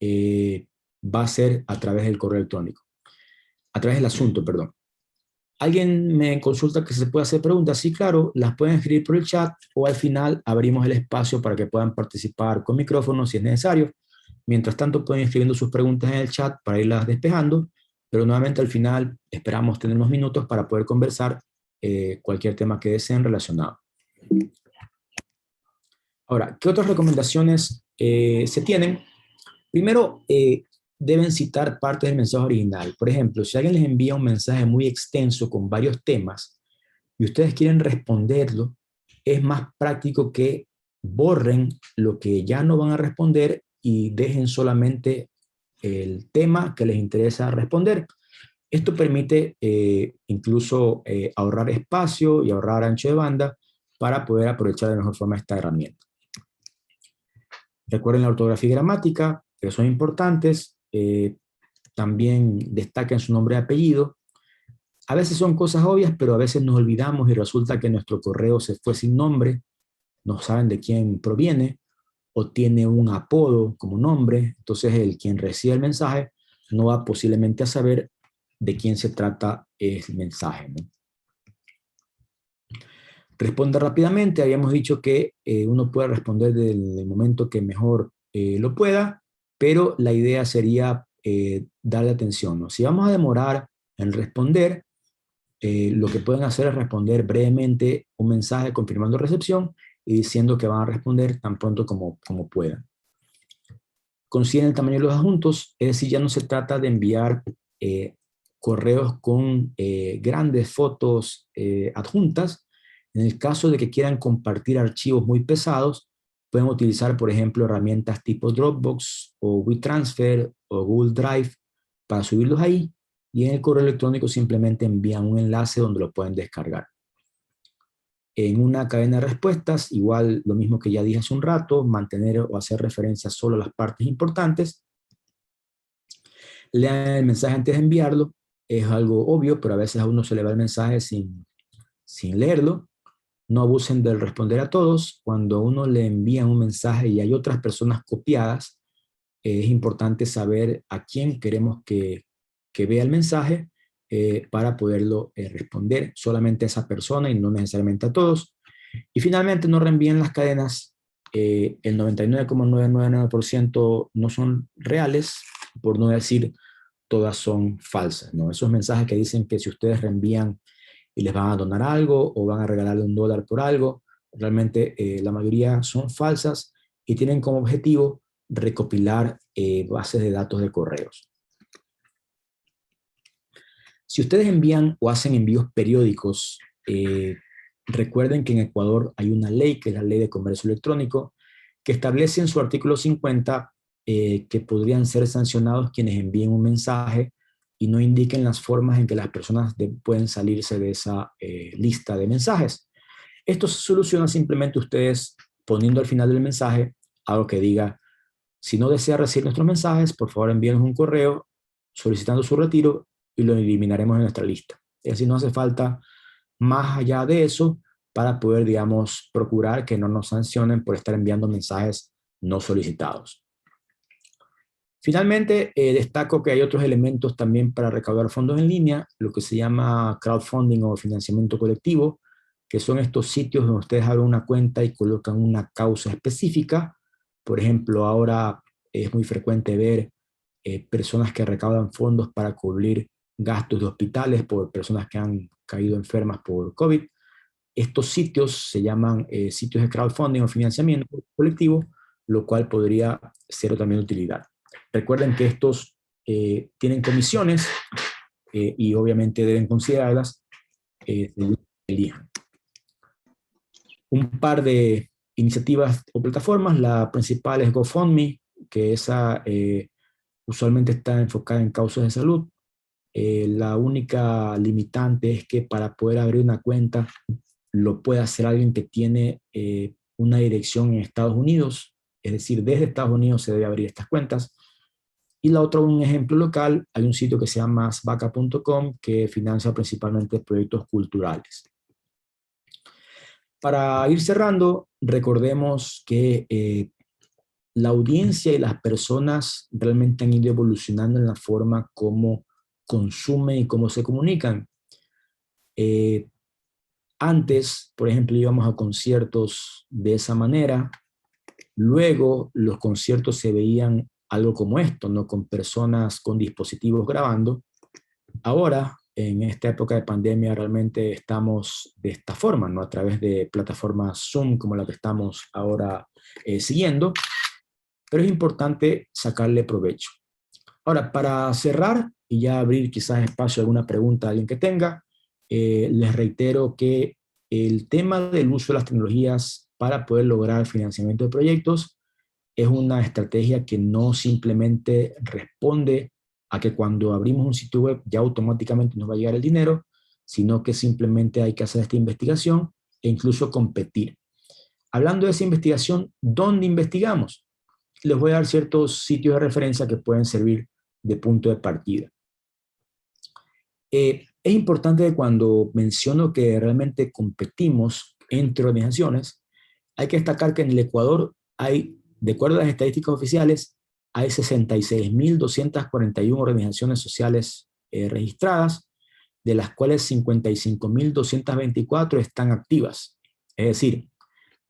va a ser a través del correo electrónico, a través del asunto, perdón. Alguien me consulta que se puede hacer preguntas. Sí, claro, las pueden escribir por el chat o al final abrimos el espacio para que puedan participar con micrófono si es necesario. Mientras tanto, pueden ir escribiendo sus preguntas en el chat para irlas despejando, pero nuevamente al final esperamos tener unos minutos para poder conversar cualquier tema que deseen relacionado. Ahora, ¿qué otras recomendaciones se tienen? Primero, deben citar parte del mensaje original. Por ejemplo, si alguien les envía un mensaje muy extenso con varios temas y ustedes quieren responderlo, es más práctico que borren lo que ya no van a responder y dejen solamente el tema que les interesa responder. Esto permite incluso ahorrar espacio y ahorrar ancho de banda para poder aprovechar de mejor forma esta herramienta. Recuerden la ortografía y gramática, que son importantes. También destaquen su nombre y apellido. A veces son cosas obvias, pero a veces nos olvidamos y resulta que nuestro correo se fue sin nombre, no saben de quién proviene o tiene un apodo como nombre, entonces quien recibe el mensaje no va posiblemente a saber de quién se trata el mensaje, ¿no? Responde rápidamente. Habíamos dicho que uno puede responder desde el momento que mejor lo pueda, pero la idea sería darle atención, ¿no? Si vamos a demorar en responder, lo que pueden hacer es responder brevemente un mensaje confirmando recepción y diciendo que van a responder tan pronto como puedan. Consideren el tamaño de los adjuntos, es decir, ya no se trata de enviar correos con grandes fotos adjuntas. En el caso de que quieran compartir archivos muy pesados, pueden utilizar, por ejemplo, herramientas tipo Dropbox o WeTransfer o Google Drive para subirlos ahí, y en el correo electrónico simplemente envían un enlace donde lo pueden descargar. En una cadena de respuestas, igual lo mismo que ya dije hace un rato, mantener o hacer referencia solo a las partes importantes. Lean el mensaje antes de enviarlo, es algo obvio, pero a veces a uno se le va el mensaje sin leerlo. No abusen del responder a todos. Cuando a uno le envían un mensaje y hay otras personas copiadas, es importante saber a quién queremos que vea el mensaje para poderlo responder solamente a esa persona y no necesariamente a todos. Y finalmente no reenvíen las cadenas. El 99,999% no son reales, por no decir todas son falsas, ¿no? Esos mensajes que dicen que si ustedes reenvían y les van a donar algo o van a regalarle $1 por algo, realmente la mayoría son falsas y tienen como objetivo recopilar bases de datos de correos. Si ustedes envían o hacen envíos periódicos, recuerden que en Ecuador hay una ley, que es la Ley de Comercio Electrónico, que establece en su artículo 50 que podrían ser sancionados quienes envíen un mensaje y no indiquen las formas en que las personas pueden salirse de esa lista de mensajes. Esto se soluciona simplemente ustedes poniendo al final del mensaje algo que diga: si no desea recibir nuestros mensajes, por favor envíenos un correo solicitando su retiro y lo eliminaremos de nuestra lista. Es decir, no hace falta más allá de eso para poder, digamos, procurar que no nos sancionen por estar enviando mensajes no solicitados. Finalmente, destaco que hay otros elementos también para recaudar fondos en línea, lo que se llama crowdfunding o financiamiento colectivo, que son estos sitios donde ustedes abren una cuenta y colocan una causa específica. Por ejemplo, ahora es muy frecuente ver personas que recaudan fondos para cubrir gastos de hospitales por personas que han caído enfermas por COVID. Estos sitios se llaman sitios de crowdfunding o financiamiento colectivo, lo cual podría ser también de utilidad. Recuerden que estos tienen comisiones y obviamente deben considerarlas según elijan. Un par de iniciativas o plataformas. La principal es GoFundMe, que esa usualmente está enfocada en causas de salud. La única limitante es que para poder abrir una cuenta lo puede hacer alguien que tiene una dirección en Estados Unidos, es decir, desde Estados Unidos se debe abrir estas cuentas. Y la otra, un ejemplo local, hay un sitio que se llama svaca.com que financia principalmente proyectos culturales. Para ir cerrando, recordemos que la audiencia y las personas realmente han ido evolucionando en la forma como consumen y cómo se comunican. Antes, por ejemplo, íbamos a conciertos de esa manera. Luego, los conciertos se veían algo como esto, ¿no? Con personas con dispositivos grabando. Ahora, en esta época de pandemia, realmente estamos de esta forma, ¿no? A través de plataformas Zoom, como la que estamos ahora siguiendo. Pero es importante sacarle provecho. Ahora, para cerrar y ya abrir quizás espacio a alguna pregunta a alguien que tenga, les reitero que el tema del uso de las tecnologías para poder lograr financiamiento de proyectos es una estrategia que no simplemente responde a que cuando abrimos un sitio web ya automáticamente nos va a llegar el dinero, sino que simplemente hay que hacer esta investigación e incluso competir. Hablando de esa investigación, ¿dónde investigamos? Les voy a dar ciertos sitios de referencia que pueden servir de punto de partida. Es importante que cuando menciono que realmente competimos entre organizaciones, hay que destacar que en el Ecuador hay, de acuerdo a las estadísticas oficiales, hay 66.241 organizaciones sociales registradas, de las cuales 55.224 están activas. Es decir,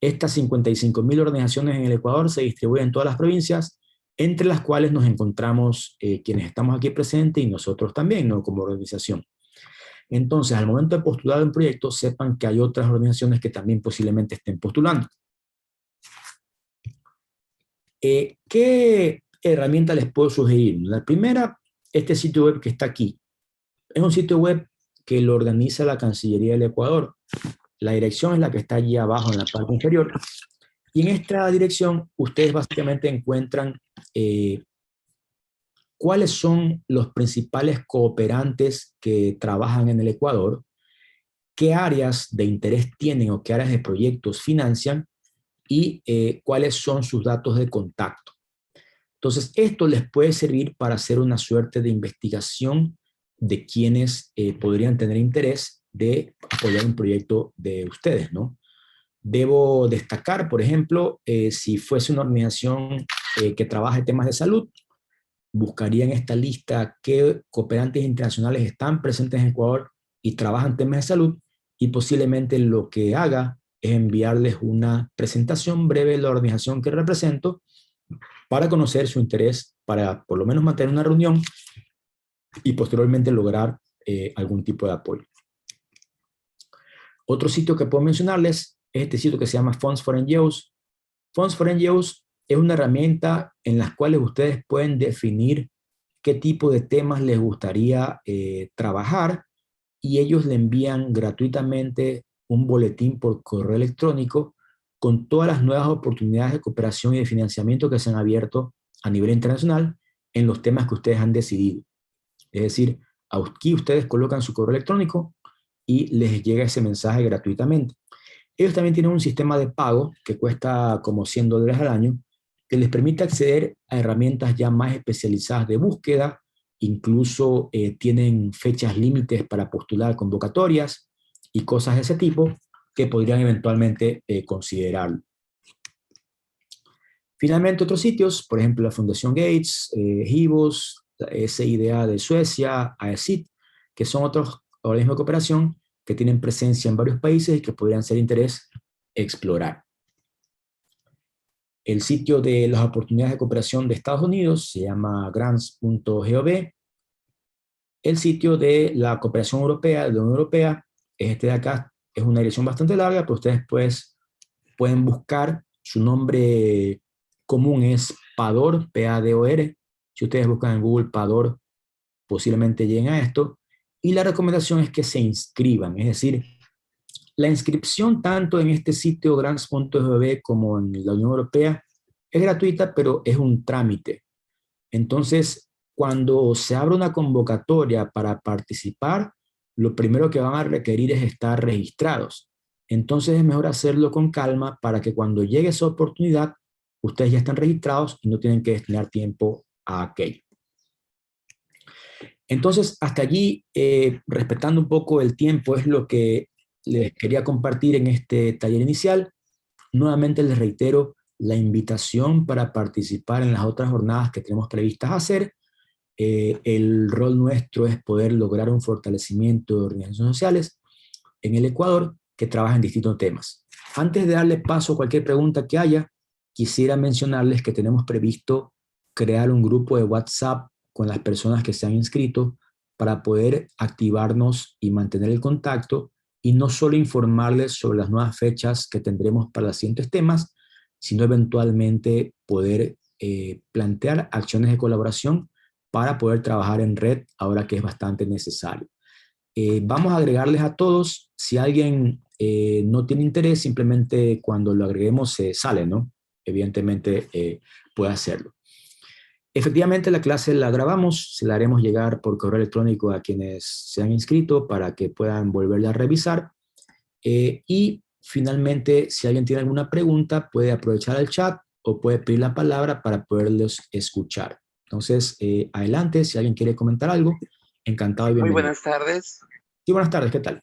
estas 55.000 organizaciones en el Ecuador se distribuyen en todas las provincias, entre las cuales nos encontramos quienes estamos aquí presentes y nosotros también, ¿no? Como organización. Entonces, al momento de postular un proyecto, sepan que hay otras organizaciones que también posiblemente estén postulando. ¿Qué herramienta les puedo sugerir? La primera, este sitio web que está aquí. Es un sitio web que lo organiza la Cancillería del Ecuador. La dirección es la que está allí abajo en la parte inferior. Y en esta dirección ustedes básicamente encuentran cuáles son los principales cooperantes que trabajan en el Ecuador, qué áreas de interés tienen o qué áreas de proyectos financian y cuáles son sus datos de contacto. Entonces, esto les puede servir para hacer una suerte de investigación de quienes podrían tener interés de apoyar un proyecto de ustedes, ¿no? Debo destacar, por ejemplo, si fuese una organización que trabaje temas de salud, buscaría en esta lista qué cooperantes internacionales están presentes en Ecuador y trabajan temas de salud, y posiblemente lo que haga es enviarles una presentación breve de la organización que represento para conocer su interés, para por lo menos mantener una reunión y posteriormente lograr algún tipo de apoyo. Otro sitio que puedo mencionarles es este sitio que se llama Funds for NGOs. Funds for NGOs es una herramienta en la cual ustedes pueden definir qué tipo de temas les gustaría trabajar, y ellos le envían gratuitamente un boletín por correo electrónico con todas las nuevas oportunidades de cooperación y de financiamiento que se han abierto a nivel internacional en los temas que ustedes han decidido. Es decir, aquí ustedes colocan su correo electrónico y les llega ese mensaje gratuitamente. Ellos también tienen un sistema de pago que cuesta como $100 al año, que les permite acceder a herramientas ya más especializadas de búsqueda. Incluso tienen fechas límites para postular convocatorias y cosas de ese tipo que podrían eventualmente considerarlo. Finalmente, otros sitios, por ejemplo, la Fundación Gates, Hivos, SIDA de Suecia, AECIT, que son otros organismos de cooperación que tienen presencia en varios países y que podrían ser de interés explorar. El sitio de las oportunidades de cooperación de Estados Unidos se llama grants.gov. El sitio de la cooperación europea, de la Unión Europea, es este de acá. Es una dirección bastante larga, pero ustedes pues pueden buscar. Su nombre común es PADOR, P-A-D-O-R. Si ustedes buscan en Google PADOR, posiblemente lleguen a esto. Y la recomendación es que se inscriban, es decir, la inscripción tanto en este sitio grants.gov como en la Unión Europea es gratuita, pero es un trámite. Entonces, cuando se abre una convocatoria para participar, lo primero que van a requerir es estar registrados. Entonces es mejor hacerlo con calma para que cuando llegue esa oportunidad, ustedes ya están registrados y no tienen que destinar tiempo a aquello. Entonces, hasta allí, respetando un poco el tiempo, es lo que les quería compartir en este taller inicial. Nuevamente les reitero la invitación para participar en las otras jornadas que tenemos previstas hacer. El rol nuestro es poder lograr un fortalecimiento de organizaciones sociales en el Ecuador que trabajan en distintos temas. Antes de darle paso a cualquier pregunta que haya, quisiera mencionarles que tenemos previsto crear un grupo de WhatsApp con las personas que se han inscrito para poder activarnos y mantener el contacto, y no solo informarles sobre las nuevas fechas que tendremos para los siguientes temas, sino eventualmente poder plantear acciones de colaboración para poder trabajar en red ahora que es bastante necesario. Vamos a agregarles a todos. Si alguien no tiene interés, simplemente cuando lo agreguemos se sale, ¿no? Evidentemente puede hacerlo. Efectivamente, la clase la grabamos, se la haremos llegar por correo electrónico a quienes se han inscrito para que puedan volverla a revisar. Y finalmente, si alguien tiene alguna pregunta, puede aprovechar el chat o puede pedir la palabra para poderlos escuchar. Entonces, adelante, si alguien quiere comentar algo, encantado y Muy bienvenido. buenas tardes. Sí, buenas tardes, ¿qué tal?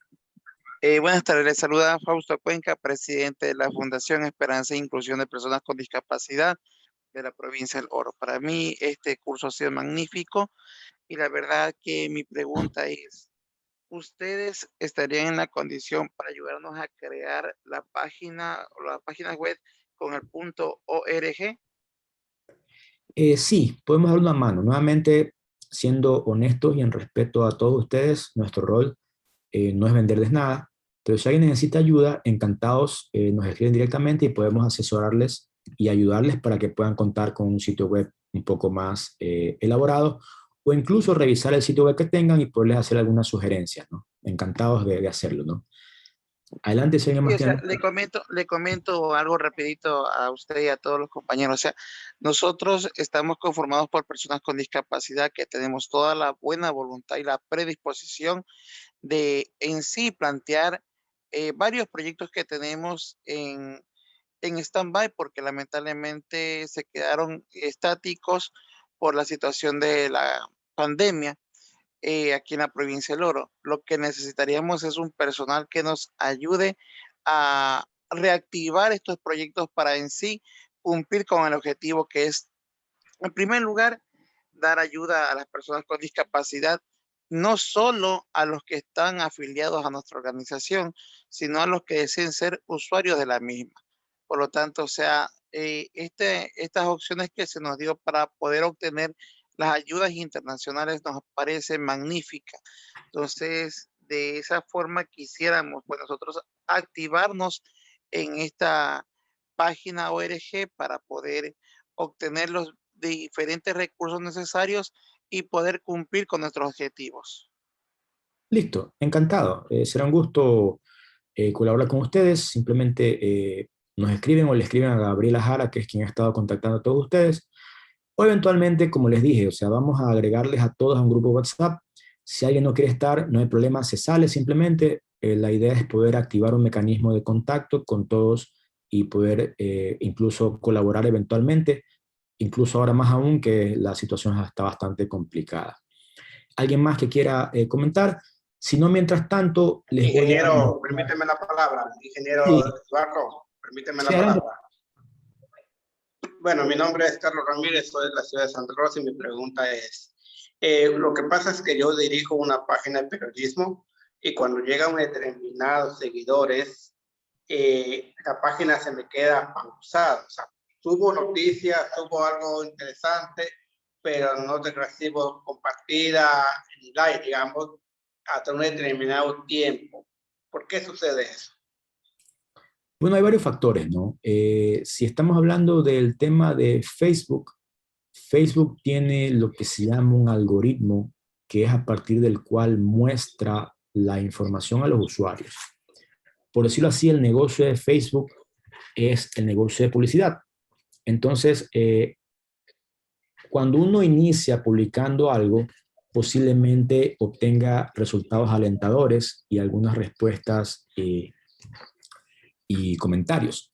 Buenas tardes, les saluda Fausto Cuenca, presidente de la Fundación Esperanza e Inclusión de Personas con Discapacidad de la provincia del Oro. Para mí este curso ha sido magnífico y la verdad que mi pregunta es, ¿ustedes estarían en la condición para ayudarnos a crear la página web con el .org? Sí, podemos dar una mano. Nuevamente, siendo honestos y en respeto a todos ustedes, nuestro rol no es venderles nada, pero si alguien necesita ayuda, encantados, nos escriben directamente y podemos asesorarles y ayudarles para que puedan contar con un sitio web un poco más elaborado, o incluso revisar el sitio web que tengan y poderles hacer algunas sugerencias, ¿no? Encantados de hacerlo, ¿no? Adelante, si alguien Sí, más o sea, tiene... le comento algo rapidito a usted y a todos los compañeros. O sea, nosotros estamos conformados por personas con discapacidad que tenemos toda la buena voluntad y la predisposición de en sí plantear varios proyectos que tenemos en stand-by porque lamentablemente se quedaron estáticos por la situación de la pandemia aquí en la provincia del Oro. Lo que necesitaríamos es un personal que nos ayude a reactivar estos proyectos para en sí cumplir con el objetivo que es En primer lugar, dar ayuda a las personas con discapacidad, no solo a los que están afiliados a nuestra organización, sino a los que deseen ser usuarios de la misma. Por lo tanto, o sea, estas opciones que se nos dio para poder obtener las ayudas internacionales nos parecen magníficas. Entonces, de esa forma quisiéramos, pues nosotros activarnos en esta página ORG para poder obtener los diferentes recursos necesarios y poder cumplir con nuestros objetivos. Listo, encantado. Será un gusto colaborar con ustedes. Simplemente nos escriben o le escriben a Gabriela Jara, que es quien ha estado contactando a todos ustedes. O eventualmente, como les dije, o sea, vamos a agregarles a todos a un grupo WhatsApp. Si alguien no quiere estar, no hay problema, se sale simplemente. La idea es poder activar un mecanismo de contacto con todos y poder incluso colaborar eventualmente, incluso ahora más aún que la situación está bastante complicada. ¿Alguien más que quiera comentar? Si no, mientras tanto, les voy a... Ingeniero, permíteme la palabra. Ingeniero Sí, Eduardo, permíteme sí, la adelante. palabra. Bueno, mi nombre es Carlos Ramírez, soy de la ciudad de Santa Rosa y mi pregunta es, lo que pasa es que yo dirijo una página de periodismo y cuando llegan determinados seguidores, la página se me queda pausada. O sea, subo noticias, subo algo interesante, pero no te recibo compartida en like, digamos, hasta un determinado tiempo. ¿Por qué sucede eso? Bueno, hay varios factores, ¿no? Si estamos hablando del tema de Facebook, Facebook tiene lo que se llama un algoritmo que es a partir del cual muestra la información a los usuarios. Por decirlo así, el negocio de Facebook es el negocio de publicidad. Entonces, cuando uno inicia publicando algo, posiblemente obtenga resultados alentadores y algunas respuestas y comentarios.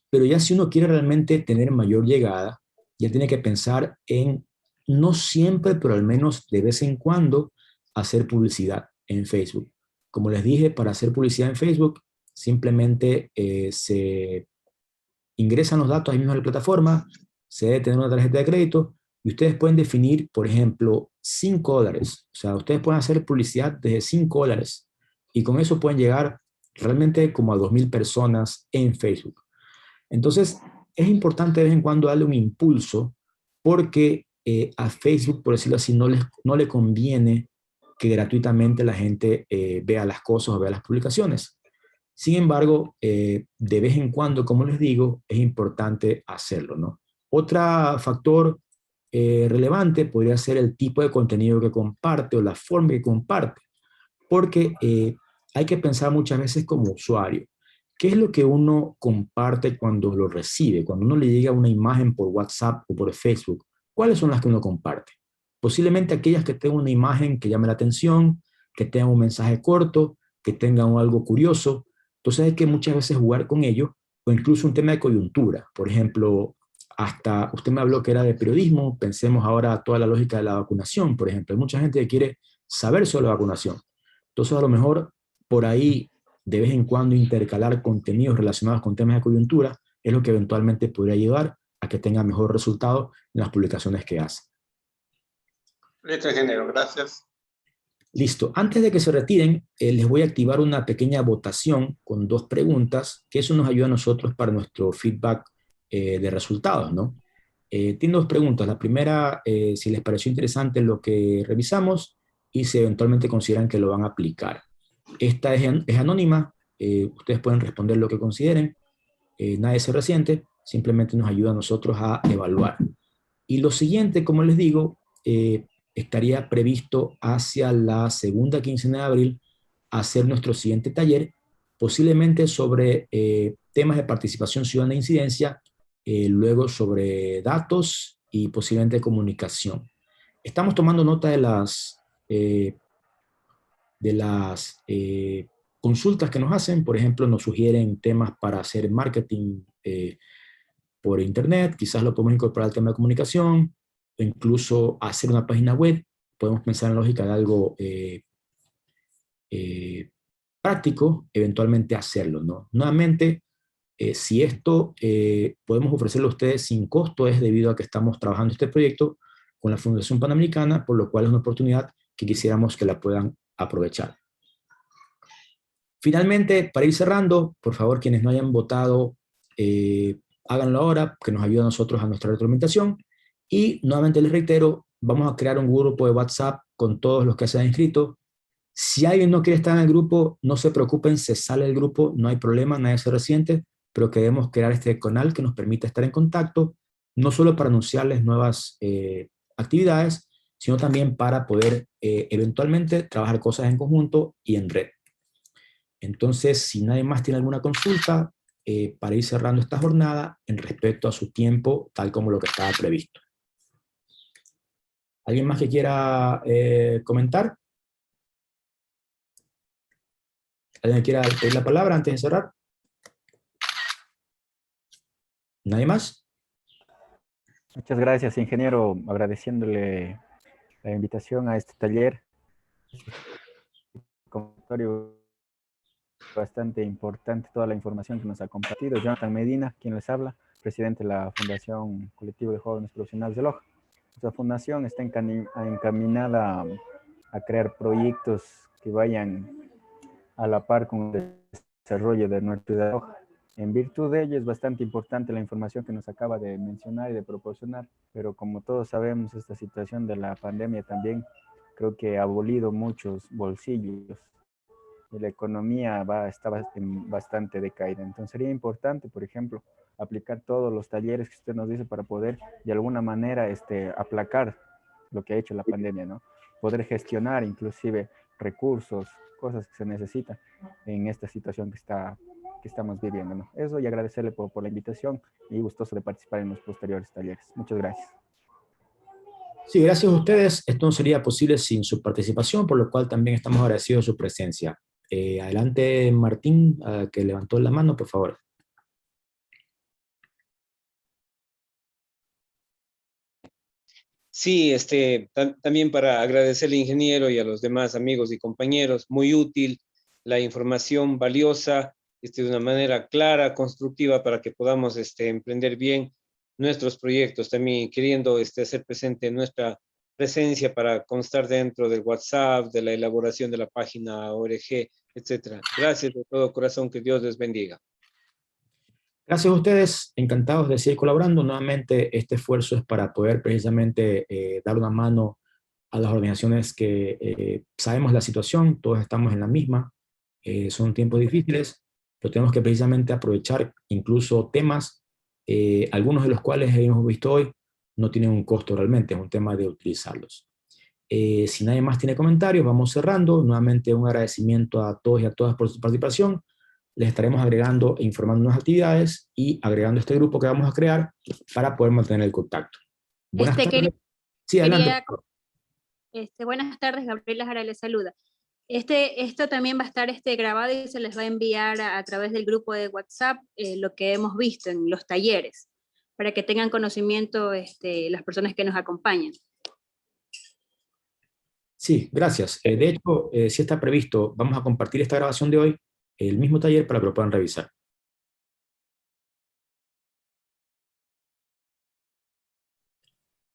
Pero ya si uno quiere realmente tener mayor llegada, ya tiene que pensar en, no siempre, pero al menos de vez en cuando, hacer publicidad en Facebook. Como les dije, para hacer publicidad en Facebook, simplemente se ingresan los datos ahí mismo en la plataforma, se debe tener una tarjeta de crédito y ustedes pueden definir, por ejemplo, $5. O sea, ustedes pueden hacer publicidad desde $5 y con eso pueden llegar realmente como a 2,000 personas en Facebook. Entonces, es importante de vez en cuando darle un impulso porque a Facebook, por decirlo así, no le conviene que gratuitamente la gente vea las cosas o vea las publicaciones. Sin embargo, de vez en cuando, como les digo, es importante hacerlo, ¿no? Otro factor relevante podría ser el tipo de contenido que comparte o la forma que comparte, porque hay que pensar muchas veces como usuario. ¿Qué es lo que uno comparte cuando lo recibe? Cuando uno le llega una imagen por WhatsApp o por Facebook, ¿cuáles son las que uno comparte? Posiblemente aquellas que tengan una imagen que llame la atención, que tengan un mensaje corto, que tengan algo curioso. Entonces hay que muchas veces jugar con ello, o incluso un tema de coyuntura. Por ejemplo, hasta usted me habló que era de periodismo, pensemos ahora toda la lógica de la vacunación, por ejemplo. Hay mucha gente que quiere saber sobre la vacunación. Entonces a lo mejor por ahí de vez en cuando intercalar contenidos relacionados con temas de coyuntura es lo que eventualmente podría ayudar a que tenga mejor resultado en las publicaciones que hace. Listo, ingeniero, gracias. Listo. Antes de que se retiren, les voy a activar una pequeña votación con 2 preguntas, que eso nos ayuda a nosotros para nuestro feedback de resultados, ¿no? Tiene 2 preguntas. La primera, si les pareció interesante lo que revisamos y si eventualmente consideran que lo van a aplicar. Esta es anónima, ustedes pueden responder lo que consideren, nadie se resiente, simplemente nos ayuda a nosotros a evaluar. Y lo siguiente, como les digo, estaría previsto hacia la segunda quincena de abril hacer nuestro siguiente taller, posiblemente sobre temas de participación ciudadana e incidencia, luego sobre datos y posiblemente comunicación. Estamos tomando nota de las consultas que nos hacen, por ejemplo, nos sugieren temas para hacer marketing por internet, quizás lo podemos incorporar al tema de comunicación, o incluso hacer una página web, podemos pensar en lógica de algo práctico, eventualmente hacerlo, ¿no? Nuevamente, Si esto podemos ofrecerlo a ustedes sin costo, es debido a que estamos trabajando este proyecto con la Fundación Panamericana, por lo cual es una oportunidad que quisiéramos que la puedan aprovechar. Finalmente, para ir cerrando, por favor, quienes no hayan votado, háganlo ahora, que nos ayuda a nosotros a nuestra retroalimentación. Y nuevamente les reitero, vamos a crear un grupo de WhatsApp con todos los que se han inscrito. Si alguien no quiere estar en el grupo, no se preocupen, se sale del grupo, no hay problema, nadie se resiente, pero queremos crear este canal que nos permita estar en contacto, no solo para anunciarles nuevas actividades, sino también para poder eventualmente trabajar cosas en conjunto y en red. Entonces, si nadie más tiene alguna consulta, para ir cerrando esta jornada en respecto a su tiempo, tal como lo que estaba previsto. ¿Alguien más que quiera comentar? ¿Alguien quiera pedir la palabra antes de cerrar? ¿Nadie más? Muchas gracias, ingeniero, agradeciéndole la invitación a este taller. Comentario bastante importante, toda la información que nos ha compartido. Jonathan Medina, quien les habla, presidente de la Fundación Colectivo de Jóvenes Profesionales de Loja. Nuestra fundación está encaminada a crear proyectos que vayan a la par con el desarrollo de nuestra ciudad de Loja. En virtud de ello es bastante importante la información que nos acaba de mencionar y de proporcionar, pero como todos sabemos, esta situación de la pandemia también creo que ha abolido muchos bolsillos y la economía está bastante decaída. Entonces sería importante, por ejemplo, aplicar todos los talleres que usted nos dice para poder de alguna manera aplacar lo que ha hecho la pandemia, ¿no? Poder gestionar inclusive recursos, cosas que se necesitan en esta situación que estamos viviendo, ¿no? Eso, y agradecerle por la invitación y gustoso de participar en los posteriores talleres. Muchas gracias. Sí, gracias a ustedes. Esto no sería posible sin su participación, por lo cual también estamos agradecidos de su presencia. Adelante, Martín, que levantó la mano, por favor. Sí, también para agradecer al ingeniero y a los demás amigos y compañeros, muy útil la información valiosa, de una manera clara, constructiva, para que podamos emprender bien nuestros proyectos, también queriendo hacer presente nuestra presencia para constar dentro del WhatsApp, de la elaboración de la página ORG, etcétera. Gracias de todo corazón, que Dios les bendiga. Gracias a ustedes, encantados de seguir colaborando. Nuevamente, este esfuerzo es para poder precisamente dar una mano a las organizaciones que sabemos la situación, todos estamos en la misma, son tiempos difíciles, pero tenemos que precisamente aprovechar incluso temas, algunos de los cuales hemos visto hoy, no tienen un costo realmente, es un tema de utilizarlos. Si nadie más tiene comentarios, vamos cerrando. Nuevamente un agradecimiento a todos y a todas por su participación. Les estaremos agregando e informando unas actividades y agregando este grupo que vamos a crear para poder mantener el contacto. Buenas tardes. Sí, adelante. Buenas tardes, Gabriela Jara les saluda. Esto también va a estar grabado y se les va a enviar a través del grupo de WhatsApp lo que hemos visto en los talleres, para que tengan conocimiento las personas que nos acompañan. Sí, gracias. De hecho, si está previsto, vamos a compartir esta grabación de hoy, el mismo taller, para que lo puedan revisar.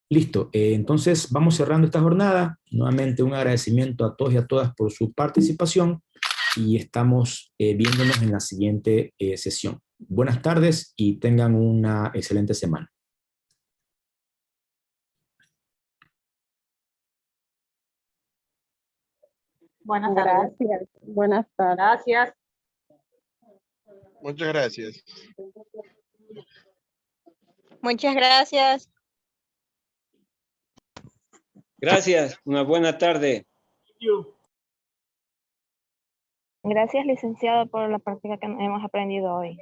Listo, entonces vamos cerrando esta jornada. Nuevamente un agradecimiento a todos y a todas por su participación y estamos viéndonos en la siguiente sesión. Buenas tardes y tengan una excelente semana. Buenas tardes. Gracias. Buenas tardes. Gracias. Muchas gracias. Muchas gracias. Gracias, una buena tarde. Gracias, licenciado, por la práctica que hemos aprendido hoy.